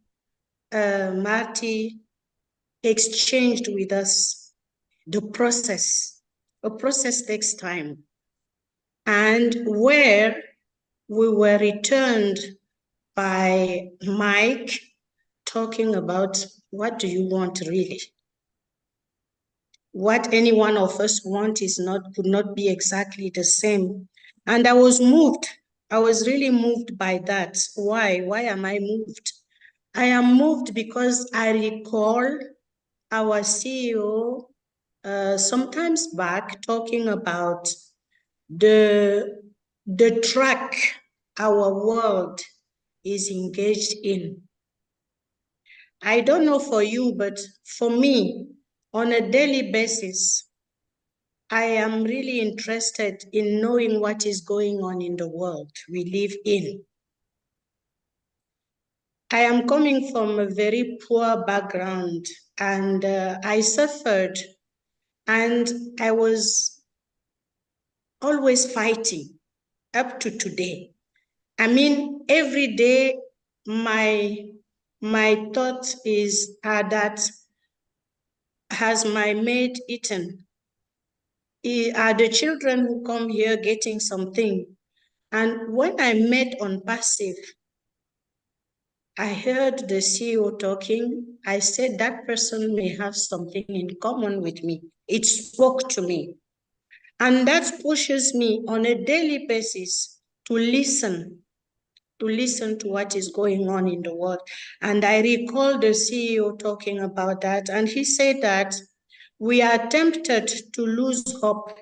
Marty exchanged with us the process. A process takes time. And where we were returned by Mike talking about what do you want really? What any one of us want could not be exactly the same. And I was moved. I was really moved by that. Why? Why am I moved? I am moved because I recall our CEO sometimes back talking about the track our world is engaged in. I don't know for you, but for me, on a daily basis, I am really interested in knowing what is going on in the world we live in. I am coming from a very poor background, and I suffered, and I was always fighting up to today. I mean, every day my thought is that has my maid eaten? Are the children who come here getting something? And when I met Onpassive, I heard the CEO talking. I said that person may have something in common with me. It spoke to me. And that pushes me on a daily basis to listen to what is going on in the world. And I recall the CEO talking about that, and he said that we are tempted to lose hope.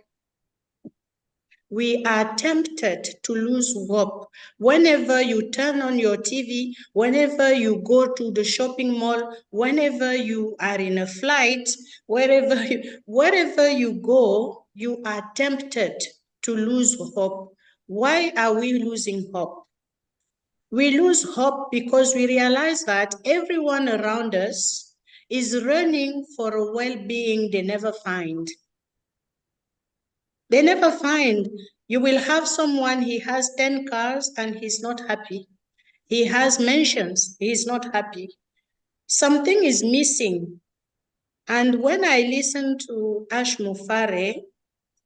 We are tempted to lose hope. Whenever you turn on your TV, whenever you go to the shopping mall, whenever you are in a flight, wherever you go, you are tempted to lose hope. Why are we losing hope? We lose hope because we realize that everyone around us is running for a well-being they never find. They never find. You will have someone, he has 10 cars and he's not happy. He has mansions, he's not happy. Something is missing. And when I listen to Ash Mufare,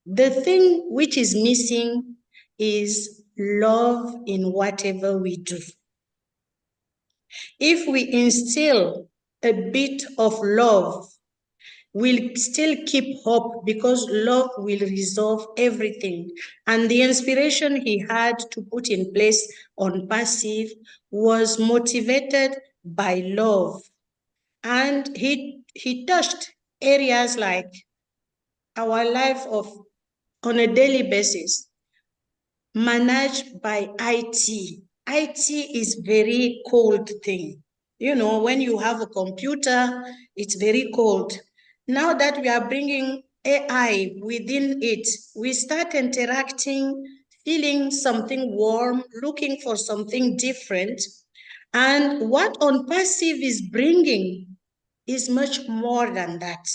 the thing which is missing is love in whatever we do. If we instill a bit of love, we'll still keep hope because love will resolve everything. And the inspiration he had to put in place Onpassive was motivated by love. And he touched areas like our life on a daily basis, managed by IT. IT is very cold thing. You know, when you have a computer, it's very cold. Now that we are bringing AI within it, we start interacting, feeling something warm, looking for something different. And what Onpassive is bringing is much more than that.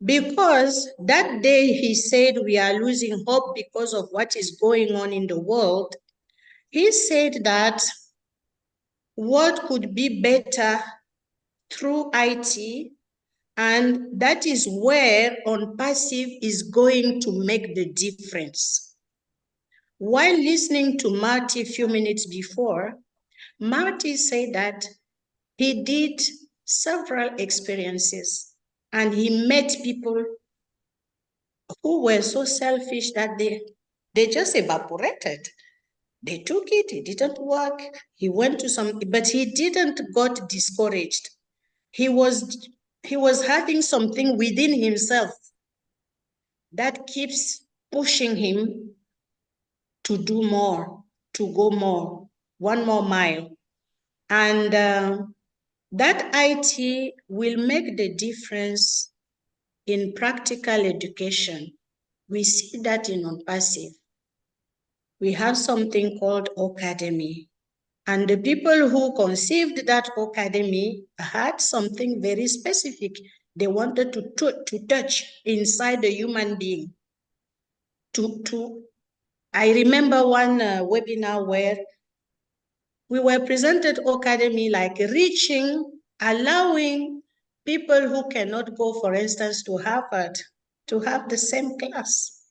Because that day he said we are losing hope because of what is going on in the world, he said that what could be better through IT, and that is where Onpassive is going to make the difference. While listening to Marty a few minutes before, Marty said that he did several experiences and he met people who were so selfish that they just evaporated. They took it, it didn't work. He went to some, but he didn't got discouraged. He was having something within himself that keeps pushing him to do more, to go more, one more mile. And that IT will make the difference in practical education. We see that in Onpassive. We have something called Academy. And the people who conceived that Academy had something very specific they wanted to touch inside the human being. I remember one webinar where we were presented Academy like reaching, allowing people who cannot go, for instance, to Harvard to have the same class,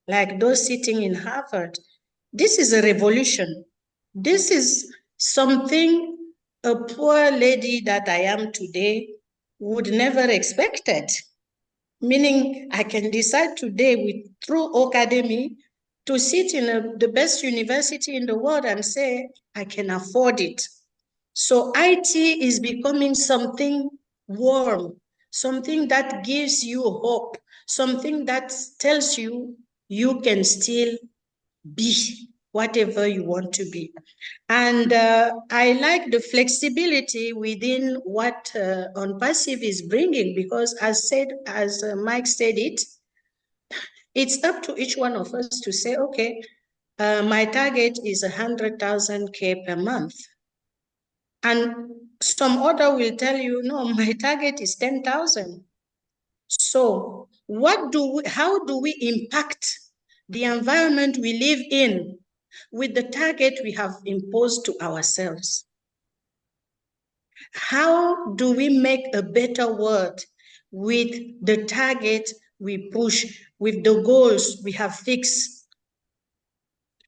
like those sitting in Harvard. This is a revolution. This is something a poor lady that I am today would never expected. Meaning I can decide today through Academy to sit in the best university in the world and say, I can afford it. So IT is becoming something warm, something that gives you hope, something that tells you you can still be whatever you want to be. And I like the flexibility within what Onpassive is bringing, because as Mike said it's up to each one of us to say, okay, my target is 100,000 K per month. And some other will tell you, no, my target is 10,000. So how do we impact the environment we live in with the target we have imposed to ourselves? How do we make a better world with the target we push, with the goals we have fixed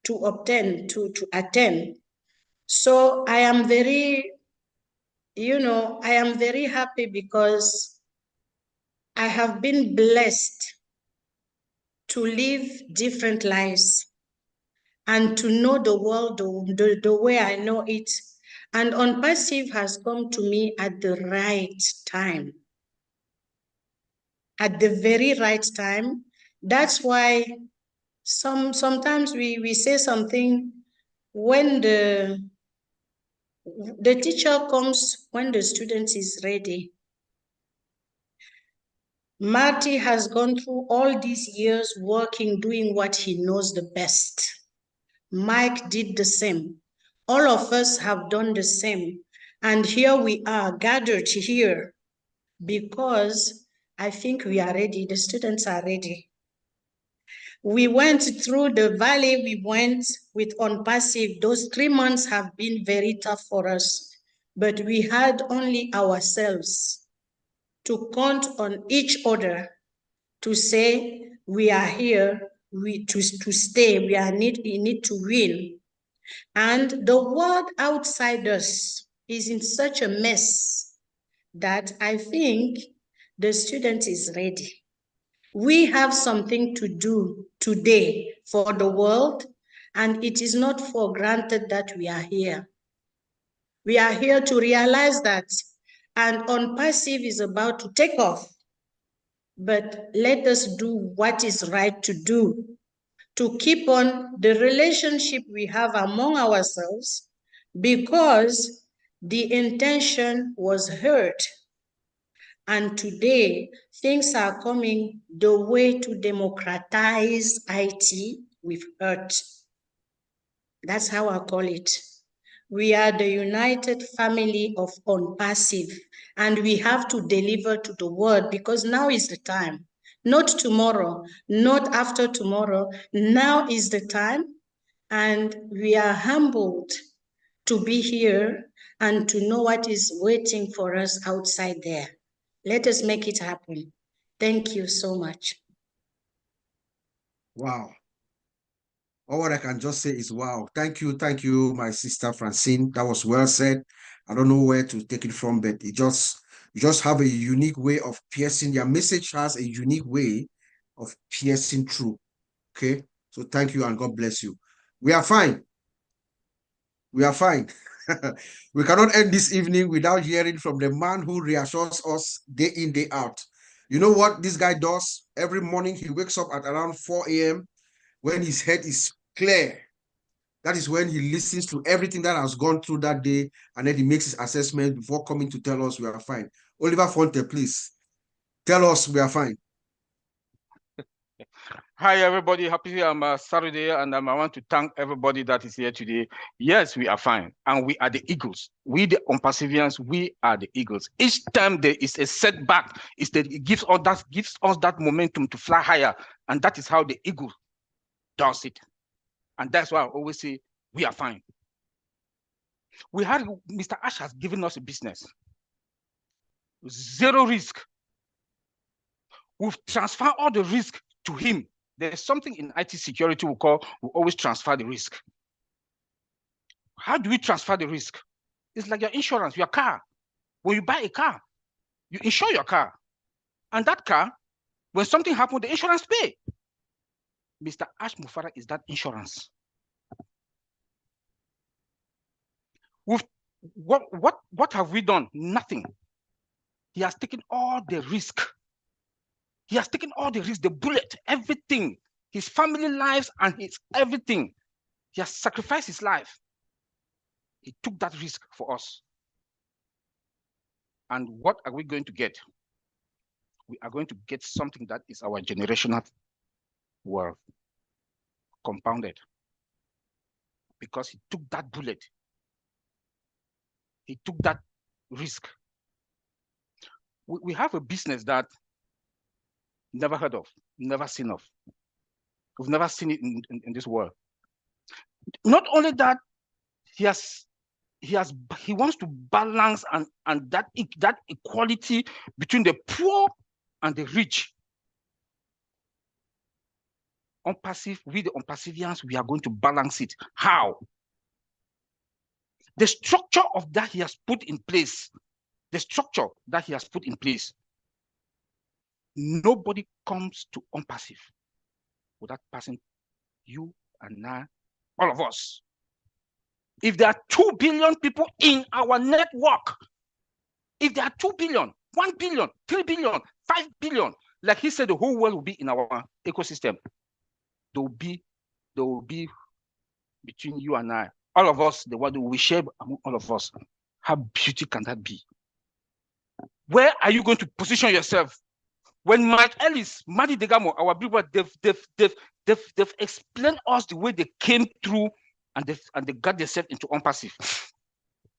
to obtain, to attain? So I am very, I am very happy because I have been blessed to live different lives and to know the world the way I know it. And Onpassive has come to me at the right time. At the very right time. That's why sometimes we say something when the teacher comes when the student is ready. Marty has gone through all these years working, doing what he knows the best. Mike did the same. All of us have done the same. And here we are gathered here because I think we are ready. The students are ready. We went through the valley. We went with Onpassive. Those 3 months have been very tough for us, but we had only ourselves to count on each other to say, we are here, to stay, we need to win. And the world outside us is in such a mess that I think the student is ready. We have something to do today for the world, and it is not for granted that we are here. We are here to realize that, and Onpassive is about to take off. But let us do what is right to do to keep on the relationship we have among ourselves, because the intention was heard. And today, things are coming the way to democratize IT with heard. That's how I call it. We are the united family of Onpassive, and we have to deliver to the world, because now is the time. Not tomorrow, not after tomorrow. Now is the time, and we are humbled to be here and to know what is waiting for us outside there. Let us make it happen. Thank you so much. Wow. All what I can just say is wow. Thank you, my sister Francine. That was well said. I don't know where to take it from, but you just have a unique way of piercing. Your message has a unique way of piercing through. Okay. So thank you and God bless you. We are fine. We are fine. We cannot end this evening without hearing from the man who reassures us day in, day out. You know what this guy does? Every morning he wakes up at around 4 a.m. when his head is clear. That is when he listens to everything that has gone through that day, and then he makes his assessment before coming to tell us we are fine. Oliver Fonte, please tell us we are fine. Hi, everybody. Happy Saturday, and I want to thank everybody that is here today. Yes, we are fine, and we are the eagles. We, the Onpassivians, we are the eagles. Each time there is a setback, it gives us that momentum to fly higher, and that is how the eagle does it. And that's why I always say we are fine. Mr. Ash has given us a business. Zero risk. We've transferred all the risk to him. There's something in IT security we always transfer the risk. How do we transfer the risk? It's like your insurance, your car. When you buy a car, you insure your car. And that car, when something happens, the insurance pay. Mr. Ash Mufara is that insurance. What have we done? Nothing. He has taken all the risk. He has taken all the risk, the bullet, everything, his family lives and his everything. He has sacrificed his life. He took that risk for us. And what are we going to get? We are going to get something that is our generational wealth compounded, because he took that bullet. He took that risk. We have a business that never heard of, never seen of. We've never seen it in this world. Not only that, he wants to balance and that equality between the poor and the rich. Onpassive, we the Onpassivians, we are going to balance it. How? The structure of that he has put in place, nobody comes to Onpassive without passing you and I, all of us. If there are 2 billion people in our network, if there are 2 billion, 1 billion, 3 billion, 5 billion, like he said, the whole world will be in our ecosystem. There will be between you and I, all of us, the world will share among all of us. How beautiful can that be? Where are you going to position yourself? When Marty DeGarmo, our people, they've explained us the way they came through and they got themselves into Onpassive.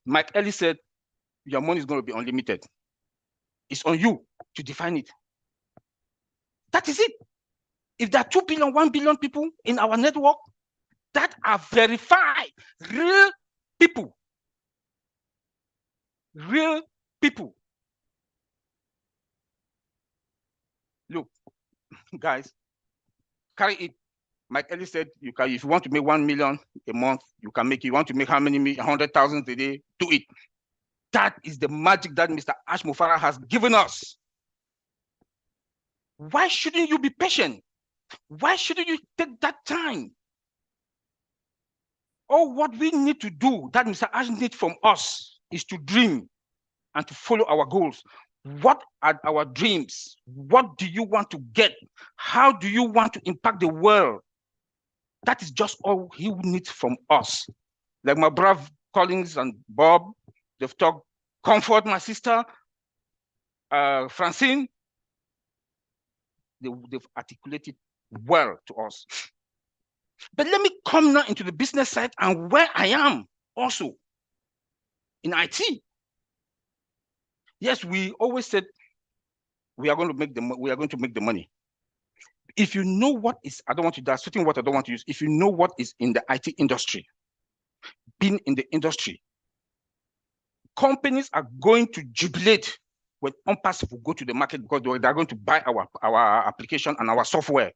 Mike Ellis said, your money is going to be unlimited. It's on you to define it. That is it. If there are 2 billion, 1 billion people in our network that are verified, real people, look, guys, carry it. Mike Ellis said, you can, if you want to make 1 million a month, you can make it. You want to make how many 100,000 a day? Do it. That is the magic that Mr. Ash Mufara has given us. Why shouldn't you be patient? Why shouldn't you take that time? All what we need to do, that Mr. Ash needs from us, is to dream and to follow our goals. What are our dreams? What do you want to get? How do you want to impact the world? That is just all he needs from us. Like my brother Collins and Bob, they've talked, comfort my sister, Francine. They've articulated well to us. But let me come now into the business side and where I am also in IT. Yes, we always said we are going to make the money. If you know what is, I don't want to, that's certain what I don't want to use. If you know what is in the IT industry, being in the industry, companies are going to jubilate when Onpassive will go to the market because they're going to buy our application and our software.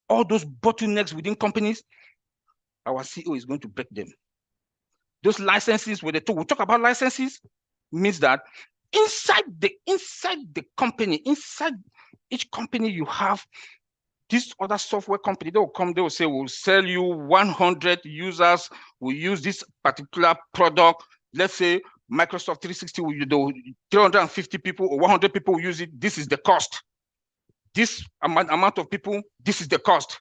All those bottlenecks within companies, our CEO is going to break them. Those licenses, we'll talk about licenses, means that inside the company, inside each company, you have this other software company. They will come, they will say, we'll sell you 100 users, will use this particular product. Let's say Microsoft 360 will do 350 people or 100 people will use it. This is the cost. This amount of people, this is the cost.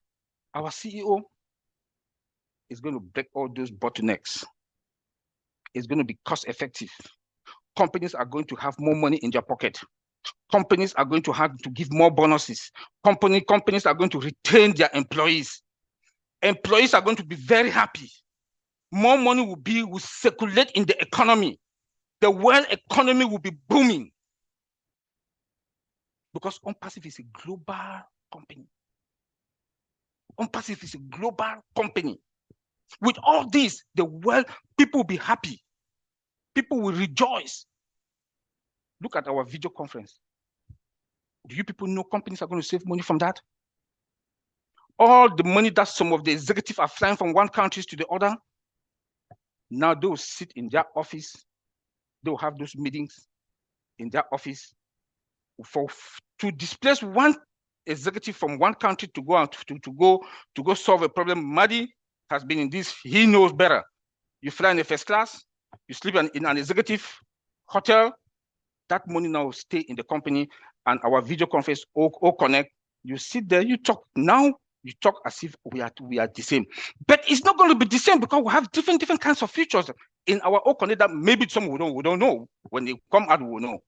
Our CEO is going to break all those bottlenecks. It's going to be cost effective. Companies are going to have more money in their pocket. Companies are going to have to give more bonuses. Companies are going to retain their employees. Employees are going to be very happy. More money will circulate in the economy. The world economy will be booming. Because Onpassive is a global company. Onpassive is a global company. With all this, the world, people will be happy. People will rejoice. Look at our video conference. Do you people know companies are going to save money from that? All the money that some of the executives are flying from one country to the other, now they will sit in their office. They will have those meetings in their office to displace one executive from one country to go out to go solve a problem. Marty has been in this, he knows better. You fly in a first class, you sleep in an executive hotel, that money now will stay in the company, and our video conference all connect. You sit there, you talk. Now You talk as if we are the same, but it's not going to be the same because we have different kinds of futures in our own country that maybe some we don't know. When they come out, we will know.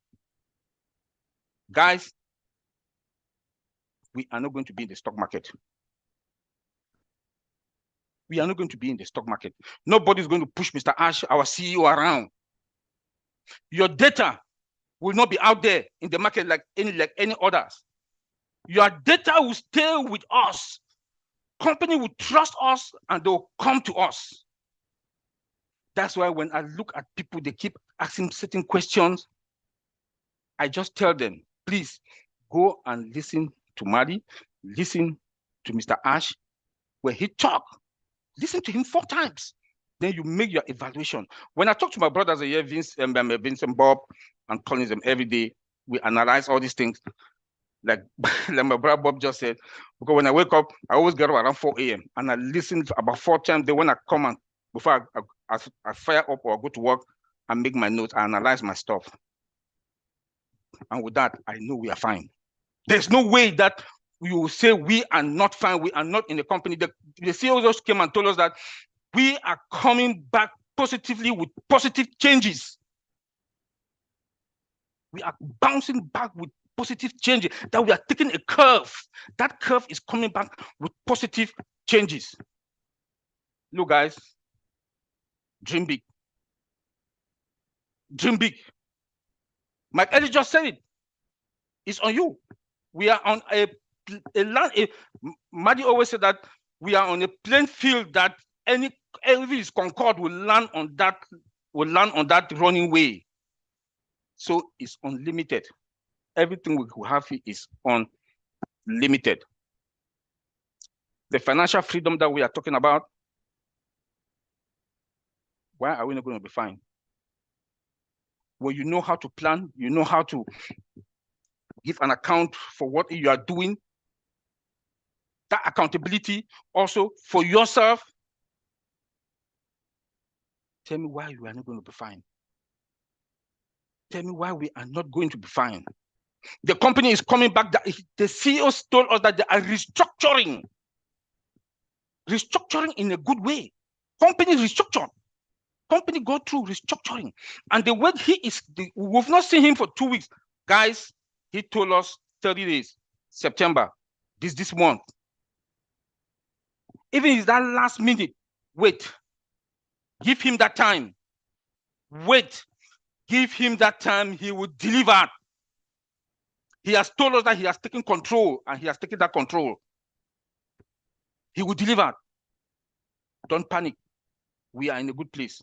Guys, we are not going to be in the stock market. We are not going to be in the stock market. Nobody's going to push Mr. Ash, our CEO, around. Your data will not be out there in the market like any others. Your data will stay with us. Company will trust us and they'll come to us. That's why when I look at people, they keep asking certain questions. I just tell them, please go and listen to Marty, listen to Mr. Ash. When he talk, listen to him 4 times. Then you make your evaluation. When I talk to my brothers here, Vincent, Bob, and Collins every day, we analyze all these things. Like my brother Bob just said, because when I wake up, I always get up around 4 a.m. and I listen about 4 times. Then when I come and before I fire up or go to work, I make my notes, I analyze my stuff. And with that, I know we are fine. There's no way that you will say we are not fine, we are not in the company. The CEO just came and told us that we are coming back positively with positive changes. We are bouncing back with positive changes, that we are taking a curve. That curve is coming back with positive changes. Look, guys, dream big. Dream big. Mike Eddie just said it. It's on you. We are on a land. Marty always said that we are on a playing field that any is Concord will land on that running way. So it's unlimited. Everything we have here is unlimited. The financial freedom that we are talking about, why are we not going to be fine? Well, you know how to plan, you know how to give an account for what you are doing. That accountability also for yourself. Tell me why you are not going to be fine. Tell me why we are not going to be fine. The company is coming back. The CEOs told us that they are restructuring. Restructuring in a good way. Company restructured. Company go through restructuring. And the way he is, we've not seen him for 2 weeks. Guys, he told us 30 days, September, this month. Even if that last minute, wait. Give him that time. Wait. Give him that time, he will deliver. He has told us that he has taken control and he has taken that control. He will deliver. Don't panic. We are in a good place.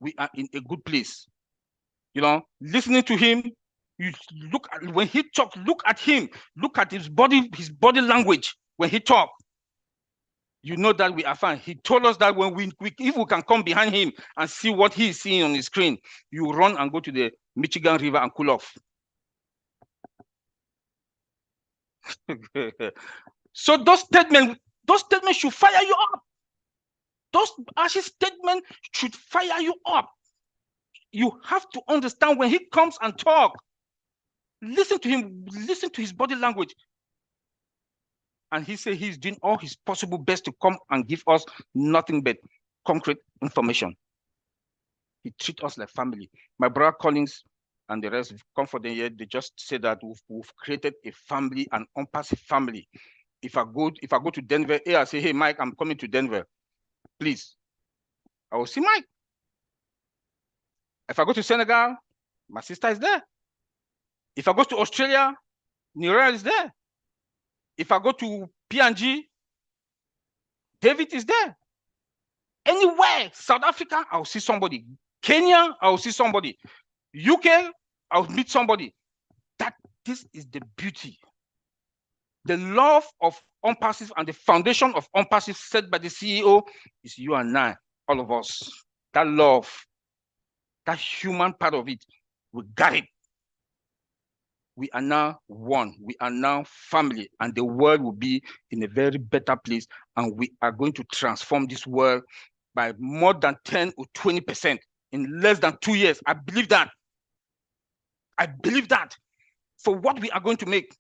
We are in a good place. You know, listening to him, you look at when he talks, look at him, look at his body language when he talks. You know that we are fine. He told us that when if we can come behind him and see what he is seeing on the screen, you run and go to the Michigan River and cool off. So those statements should fire you up. Those Ash's statements should fire you up. You have to understand when he comes and talk, listen to him, listen to his body language. And he said he's doing all his possible best to come and give us nothing but concrete information. He treats us like family. My brother Collins and the rest come for the year. They just said that we've created a family, an Onpassive family. If I go to Denver, I say, hey Mike, I'm coming to Denver. Please, I will see Mike. If I go to Senegal, my sister is there. If I go to Australia, Nirel is there. If I go to PNG, David is there. Anywhere, South Africa, I'll see somebody. Kenya, I'll see somebody. UK, I'll meet somebody. This is the beauty. The love of Onpassive and the foundation of Onpassive set by the CEO is you and I, all of us. That love, that human part of it, we got it. We are now one. We are now family, and the world will be in a very better place. And we are going to transform this world by more than 10 or 20% in less than 2 years. I believe that. I believe that for what we are going to make.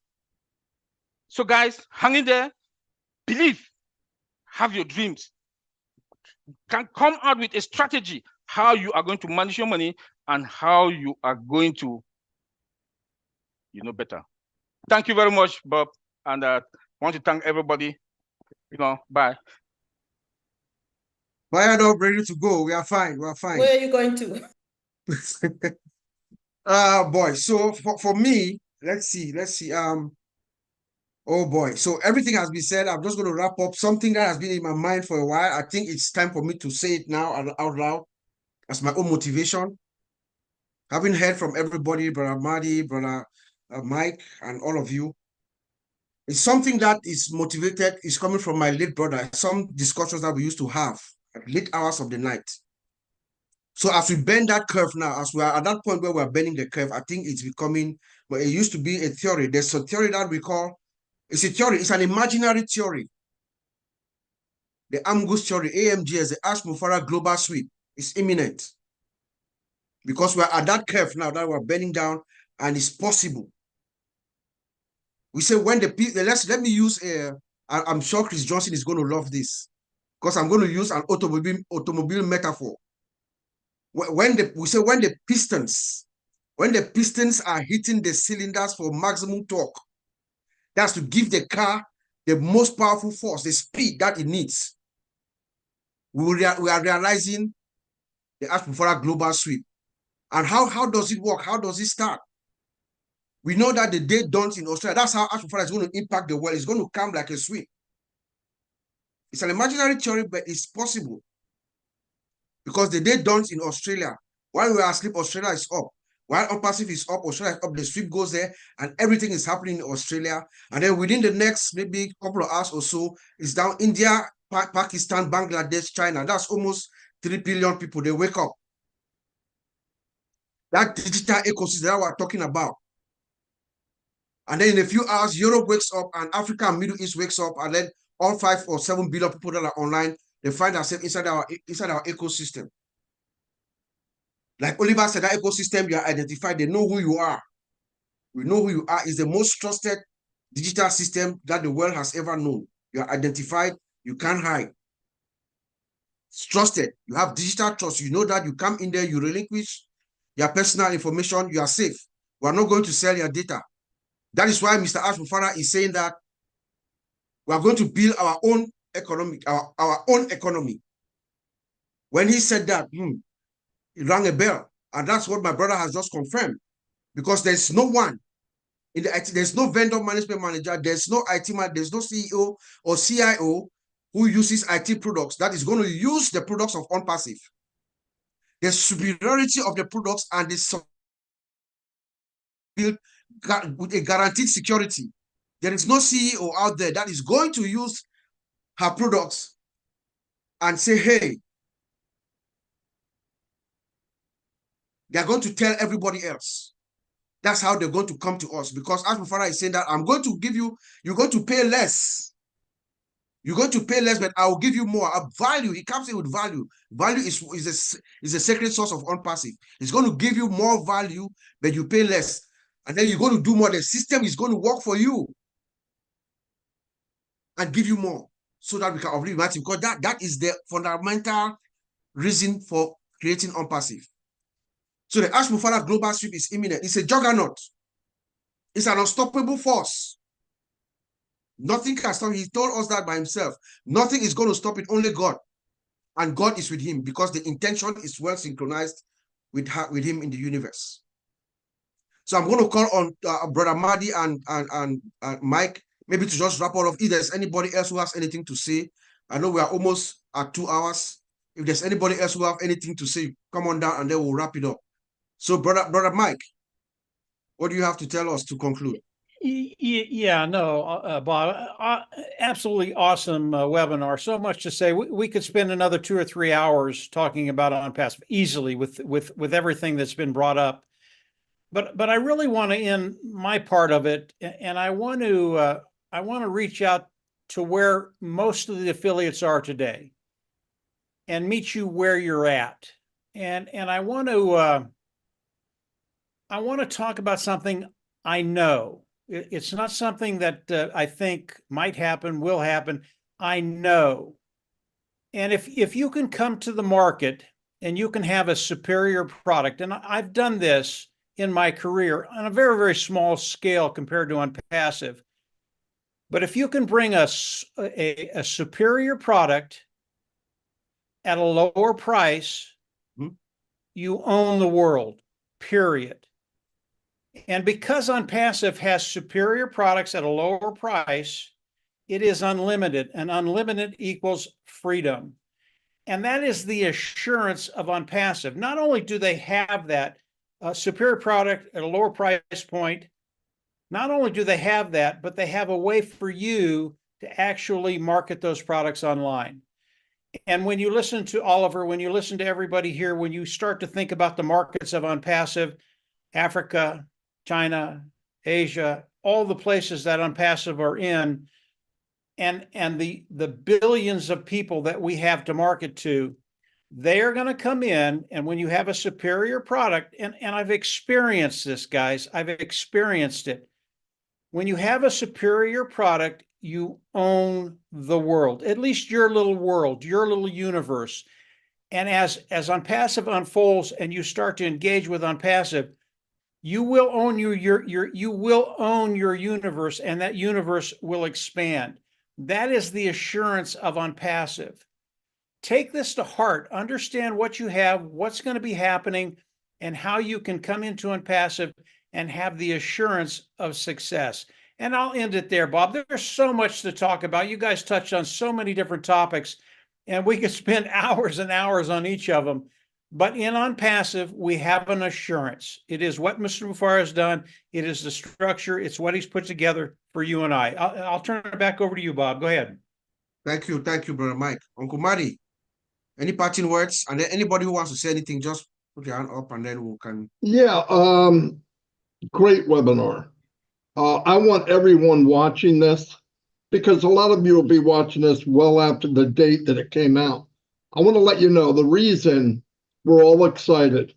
So guys, hang in there. believe, have your dreams, can come out with a strategy how you are going to manage your money and how you are going to, better. Thank you very much, Bob. And I want to thank everybody. Bye. Fired up, ready to go. We are fine. We are fine. Where are you going to? Boy. So for me, let's see. Oh boy. So everything has been said. I'm just going to wrap up something that has been in my mind for a while. I think it's time for me to say it now out loud as my own motivation. Having heard from everybody, Brother Marty, Brother Mike, and all of you, it's something that is motivated, is coming from my late brother. Some discussions that we used to have at late hours of the night. So as we bend that curve now, as we are at that point where we're bending the curve, I think it's becoming, well, it used to be a theory. There's a theory that we call, it's a theory, it's an imaginary theory. The AMGUS theory, AMGS, the Ash Mufara Global Sweep, is imminent. Because we're at that curve now that we're bending down and it's possible. We say when let me use I'm sure Chris Johnson is going to love this because I'm going to use an automobile metaphor. When the pistons are hitting the cylinders for maximum torque, that's to give the car the most powerful force, the speed that it needs. We are realizing the Ash Mufara Global Sweep. And how does it work? How does it start? We know that the day dawns in Australia. That's how Ash Mufara is going to impact the world. It's going to come like a sweep. It's an imaginary theory, but it's possible. Because the day dawns in Australia. While we are asleep, Australia is up. While Onpassive is up, Australia is up. The sweep goes there, and everything is happening in Australia. And then within the next maybe couple of hours or so, it's down India, Pakistan, Bangladesh, China. That's almost 3 billion people. They wake up. That digital ecosystem that we're talking about. And then in a few hours, Europe wakes up, and Africa and Middle East wakes up, and then all 5 or 7 billion people that are online, they find themselves inside our ecosystem. Like Oliver said, that ecosystem, you are identified, they know who you are. We know who you are. It's the most trusted digital system that the world has ever known. You are identified, you can't hide. It's trusted. You have digital trust. You know that you come in there, you relinquish your personal information, you are safe. We are not going to sell your data. That is why Mr. Ash Mufara is saying that we are going to build our own economy, our own economy. When he said that, it rang a bell. And that's what my brother has just confirmed. Because there's no one in the IT, there's no vendor management manager, there's no IT man, there's no CEO or CIO who uses IT products that is going to use the products of Onpassive. The superiority of the products and the built with a guaranteed security. There is no CEO out there that is going to use her products and say, hey, they're going to tell everybody else. That's how they're going to come to us. Because Ash Mufara is saying that I'm going to give you, you're going to pay less. You're going to pay less, but I will give you more. A value, he comes in with value. Value is a sacred source of Onpassive. It's going to give you more value, but you pay less. And then you're going to do more. The system is going to work for you and give you more so that we can uplift humanity, because that is the fundamental reason for creating Onpassive. So the Ash Mufara Global Sweep is imminent. It's a juggernaut. It's an unstoppable force. Nothing can stop. He told us that by himself. Nothing is going to stop it, only God. And God is with him because the intention is well synchronized with him in the universe. So I'm going to call on Brother Marty and Mike, maybe to just wrap all of. If there's anybody else who has anything to say, I know we are almost at 2 hours. If there's anybody else who have anything to say, come on down and then we'll wrap it up. So Brother Mike, what do you have to tell us to conclude? Yeah, no, Bob, absolutely awesome webinar. So much to say. We could spend another 2 or 3 hours talking about Onpassive easily with everything that's been brought up. But I really want to end my part of it, and I want to reach out to where most of the affiliates are today, and meet you where you're at, and I want to talk about something I know. It's not something that I think might happen, will happen. I know. And if you can come to the market and you can have a superior product, and I've done this in my career on a very, very small scale compared to Onpassive, but if you can bring a superior product at a lower price, you own the world, period. And because Onpassive has superior products at a lower price, it is unlimited, and unlimited equals freedom. And that is the assurance of Onpassive. Not only do they have that superior product at a lower price point, not only do they have that, but they have a way for you to actually market those products online. And when you listen to Oliver, when you listen to everybody here, when you start to think about the markets of Onpassive, Africa, China, Asia, all the places that Onpassive are in, and the billions of people that we have to market to, they are going to come in. And when you have a superior product, and I've experienced this, guys, I've experienced it. When you have a superior product, you own the world, at least your little world, your little universe. And as Onpassive unfolds and you start to engage with Onpassive, you will own you will own your universe, and that universe will expand. That is the assurance of Onpassive. Take this to heart. Understand what you have, what's going to be happening, and how you can come into Onpassive and have the assurance of success. And I'll end it there, Bob. There's so much to talk about. You guys touched on so many different topics, and we could spend hours and hours on each of them. But in Onpassive, we have an assurance. It is what Mr. Bufar has done. It is the structure. It's what he's put together for you and I. I'll turn it back over to you, Bob. Go ahead. Thank you, Brother Mike. Uncle Marty, any parting words? And then anybody who wants to say anything, just put your hand up and then we can. Yeah, great webinar. I want everyone watching this, because a lot of you will be watching this well after the date that it came out. I want to let you know the reason we're all excited,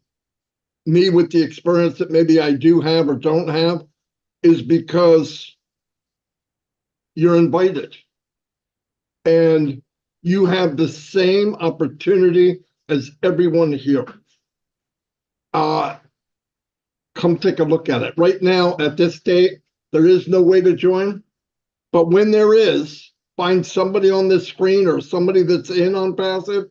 me with the experience that maybe I do have or don't have, is because you're invited. And you have the same opportunity as everyone here. Come take a look at it. Right now, at this date, there is no way to join. But when there is, find somebody on this screen or somebody that's in Onpassive,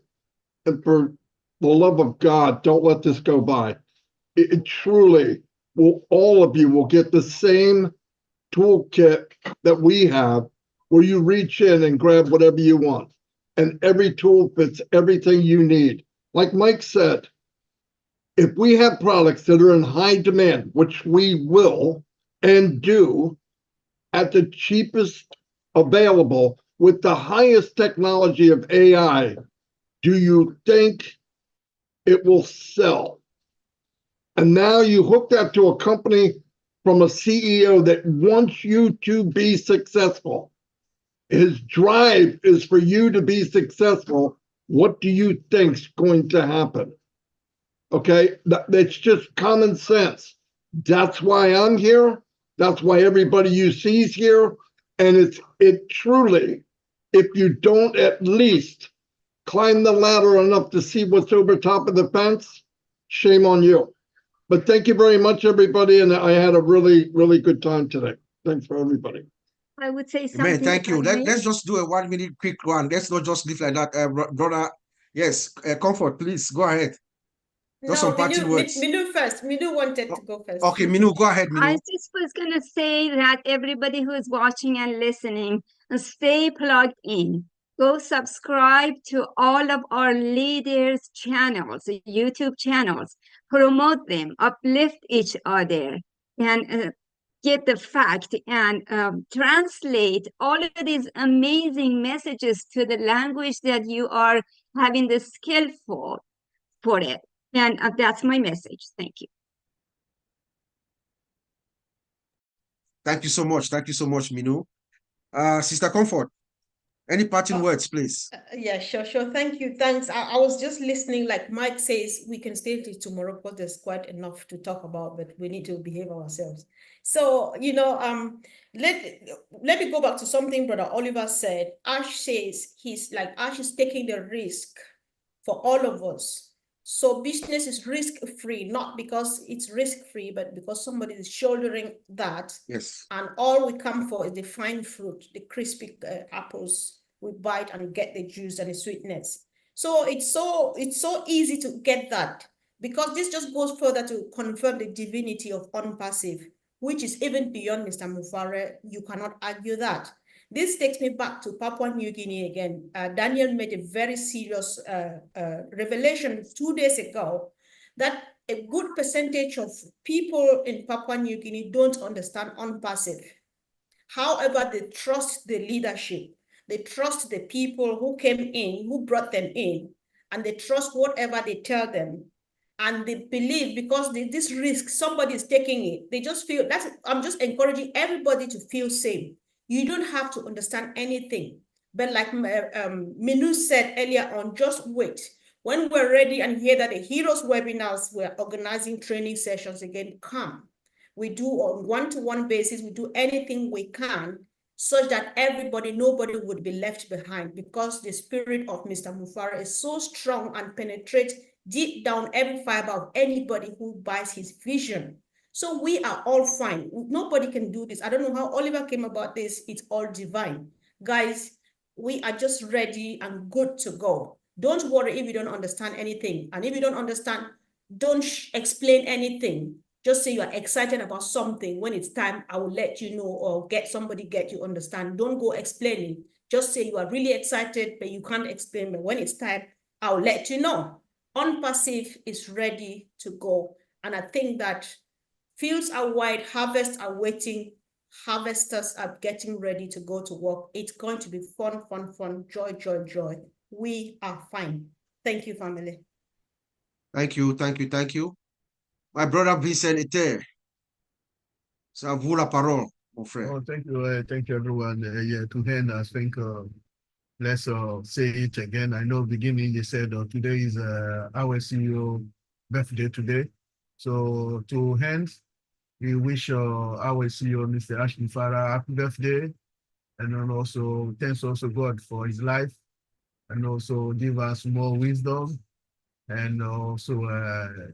and for the love of God, don't let this go by. It truly will, all of you will get the same toolkit that we have, where you reach in and grab whatever you want. And every tool fits everything you need. Like Mike said, if we have products that are in high demand, which we will and do, at the cheapest available with the highest technology of AI, do you think it will sell? And now you hook that to a company from a CEO that wants you to be successful. His drive is for you to be successful. What do you think's going to happen? Okay, that's just common sense. That's why I'm here. That's why everybody you see is here. And it truly, if you don't at least climb the ladder enough to see what's over top of the fence, shame on you. But thank you very much, everybody. And I had a really, really good time today. Thanks for everybody. I would say something. Amen. Thank you. Let's just do a 1 minute quick one. Let's not just leave like that, brother. Yes, Comfort, please go ahead. Just some parting words. Minu first. Minu wanted to go first. Okay, Minu, go ahead, Minu. I just was going to say that everybody who is watching and listening, stay plugged in. Go subscribe to all of our leaders' channels, YouTube channels. Promote them, uplift each other, and get the fact and translate all of these amazing messages to the language that you are having the skill for it. And that's my message. Thank you. Thank you so much. Thank you so much, Minu. Sister Comfort, Any parting words, please? Yeah, sure. Thank you. Thanks. I was just listening, like Mike says, we can stay till tomorrow because there's quite enough to talk about, but we need to behave ourselves. So, let me go back to something Brother Oliver said. Ash says Ash is taking the risk for all of us. So business is risk-free, not because it's risk-free, but because somebody is shouldering that. Yes. And all we come for is the fine fruit, the crispy apples. We bite and get the juice and the sweetness. So it's so easy to get that, because this just goes further to confirm the divinity of Onpassive, which is even beyond Mr. Mufare. You cannot argue that. This takes me back to Papua New Guinea again. Daniel made a very serious revelation 2 days ago that a good percentage of people in Papua New Guinea don't understand Onpassive. However, they trust the leadership. They trust the people who came in, who brought them in, and they trust whatever they tell them. And they believe, because this risk, somebody is taking it. They just feel, I'm just encouraging everybody to feel safe. You don't have to understand anything. But like Minu said earlier on, just wait. When we're ready and hear that the Heroes webinars, we're organizing training sessions again, come. We do on one-to-one basis, we do anything we can such that nobody would be left behind, because the spirit of Mr. Mufara is so strong and penetrates deep down every fiber of anybody who buys his vision. So we are all fine. Nobody can do this. I don't know how Oliver came about this. It's all divine. Guys, we are just ready and good to go. Don't worry if you don't understand anything. And if you don't understand, don't explain anything. Just say you are excited about something. When it's time, I will let you know, or get you understand. Don't go explaining. Just say you are really excited, but you can't explain. But when it's time, I'll let you know. Onpassive is ready to go. And I think that fields are wide, harvests are waiting, harvesters are getting ready to go to work. It's going to be fun, fun, fun, joy, joy, joy. We are fine. Thank you, family. Thank you, thank you, thank you. My brother Vincent Ete. C'est à vous la parole, mon frère. Oh, thank you, everyone. Yeah, to end, I think let's say it again. I know beginning you said today is our CEO birthday today. So to end, we wish our CEO, Mr. Ashley Farah, happy birthday. And then also thanks also God for his life, and also give us more wisdom and also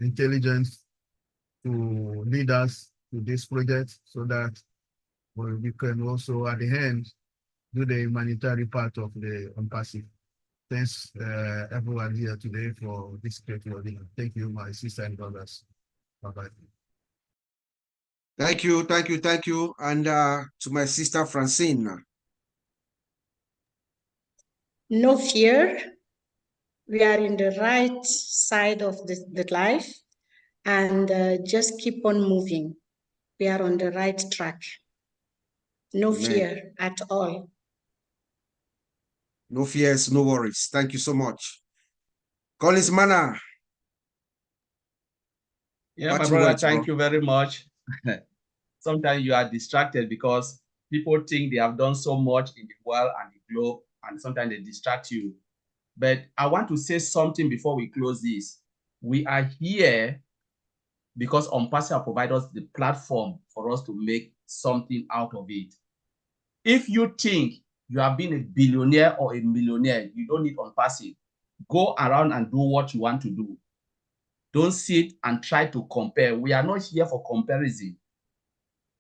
intelligence to lead us to this project, so that we can also at the end do the humanitarian part of the Onpassive. Thanks everyone here today for this great webinar. Thank you, my sister and brothers. Bye-bye. Thank you, thank you, thank you. And to my sister Francine. No fear. We are in the right side of the life, and just keep on moving. We are on the right track. No Amen. fear at all. No fears, no worries. Thank you so much. Collins Mana. Yeah, my brother, thank you very much. Sometimes you are distracted because people think they have done so much in the world and the globe, and sometimes they distract you. But I want to say something before we close this. We are here because Onpassive provides us the platform for us to make something out of it. If you think you have been a billionaire or a millionaire, you don't need Onpassive. Go around and do what you want to do. Don't sit and try to compare. We are not here for comparison.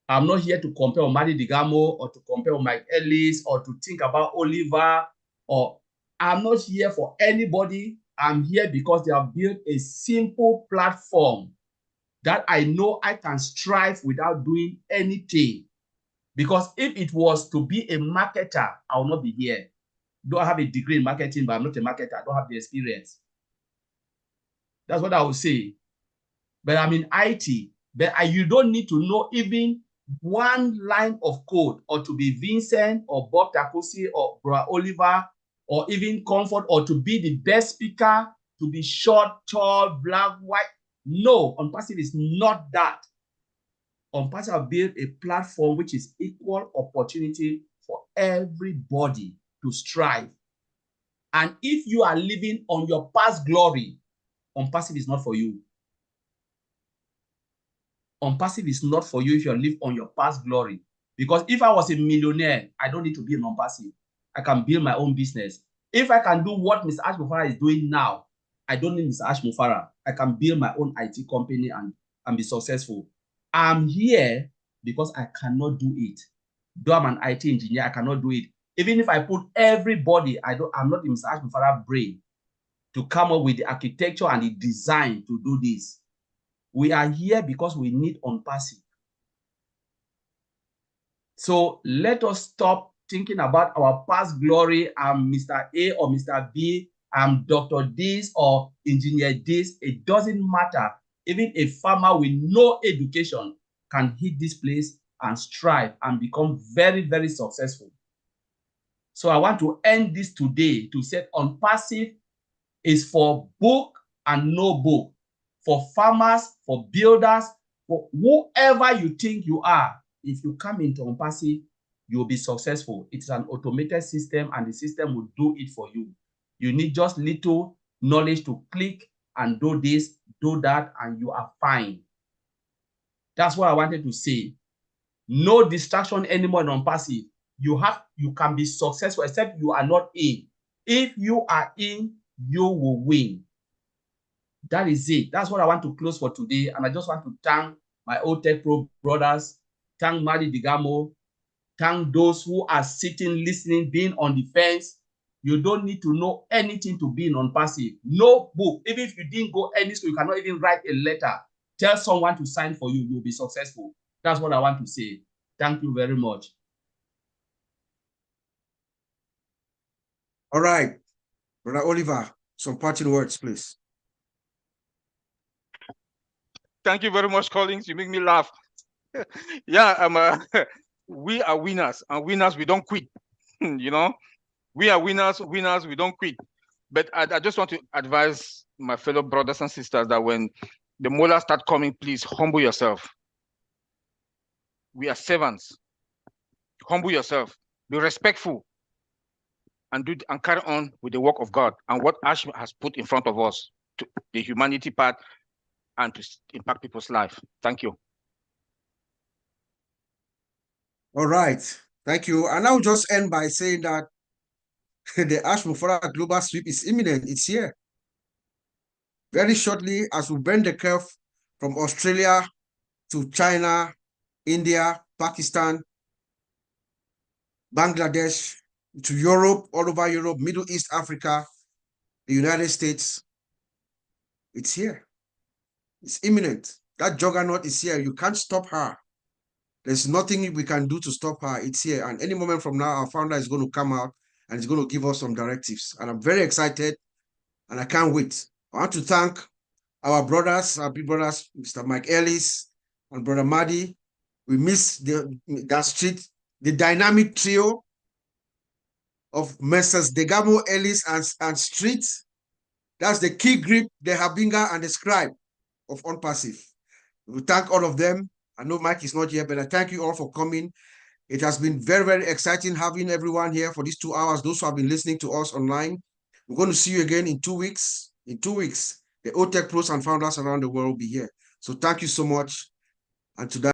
I'm not here to compare with Marty DeGarmo or to compare with Mike Ellis or to think about Oliver, or I'm not here for anybody. I'm here because they have built a simple platform that I know I can strive without doing anything. Because if it was to be a marketer, I will not be here. Though I have a degree in marketing, but I'm not a marketer. I don't have the experience. That's what I would say. But I'm in IT. But you don't need to know even one line of code, or to be Vincent or Bob Takosi or Bra Oliver, or even Comfort, or to be the best speaker, to be short, tall, black, white. No, Onpassive is not that. Onpassive built a platform which is equal opportunity for everybody to strive. And if you are living on your past glory, Onpassive is not for you. Onpassive is not for you if you live on your past glory. Because if I was a millionaire, I don't need to be an Onpassive. I can build my own business. If I can do what Mr. Ash Mufara is doing now, I don't need Mr. Ash Mufara. I can build my own IT company and be successful. I'm here because I cannot do it. Though I'm an IT engineer, I cannot do it. Even if I put everybody, I'm not in Mr. Ash Mufara's brain to come up with the architecture and the design to do this. We are here because we need Onpassive. So let us stop thinking about our past glory. I'm Mr. A or Mr. B. I'm Dr. this or Engineer this. It doesn't matter. Even a farmer with no education can hit this place and strive and become very, very successful. So I want to end this today to say Onpassive is for book and no book, for farmers, for builders, for whoever you think you are. If you come into Onpassive, you'll be successful. It's an automated system and the system will do it for you. You need just little knowledge to click and do this, do that, and you are fine. That's what I wanted to say. No distraction anymore in Onpassive. You can be successful except you are not in. If you are in, you will win. That is it. That's what I want to close for today. And I just want to thank my Otech Pro brothers, thank Marty DeGarmo, thank those who are sitting, listening, being on the fence. You don't need to know anything to be in Onpassive. No book. Even if you didn't go any school, you cannot even write a letter. Tell someone to sign for you. You'll be successful. That's what I want to say. Thank you very much. All right, Brother Oliver, some parting words, please. Thank you very much, Collins. You make me laugh. Yeah, we are winners, and winners, we don't quit. You know, we are winners, we don't quit. But I just want to advise my fellow brothers and sisters that when the molars start coming, please humble yourself. We are servants. Humble yourself. Be respectful. And carry on with the work of God and what Ash has put in front of us, to the humanity part and to impact people's life. Thank you. All right, thank you. And I'll just end by saying that the Ash Mufara Global Sweep is imminent. It's here. Very shortly, as we bend the curve from Australia to China, India, Pakistan, Bangladesh, to Europe, all over Europe, Middle East, Africa, the United States, it's here. It's imminent. That juggernaut is here. You can't stop her. There's nothing we can do to stop her. It's here. And any moment from now, our founder is going to come out and he's going to give us some directives. And I'm very excited and I can't wait. I want to thank our brothers, our big brothers, Mr. Mike Ellis and Brother Marty. We miss the dynamic trio of Messrs. DeGarmo, Ellis, and Street. That's the key grip, the Habinga, and the scribe of Onpassive. We thank all of them. I know Mike is not here, but I thank you all for coming. It has been very, very exciting having everyone here for these 2 hours. Those who have been listening to us online, we're going to see you again in 2 weeks. In 2 weeks, the Otech pros and founders around the world will be here. So thank you so much. And to that,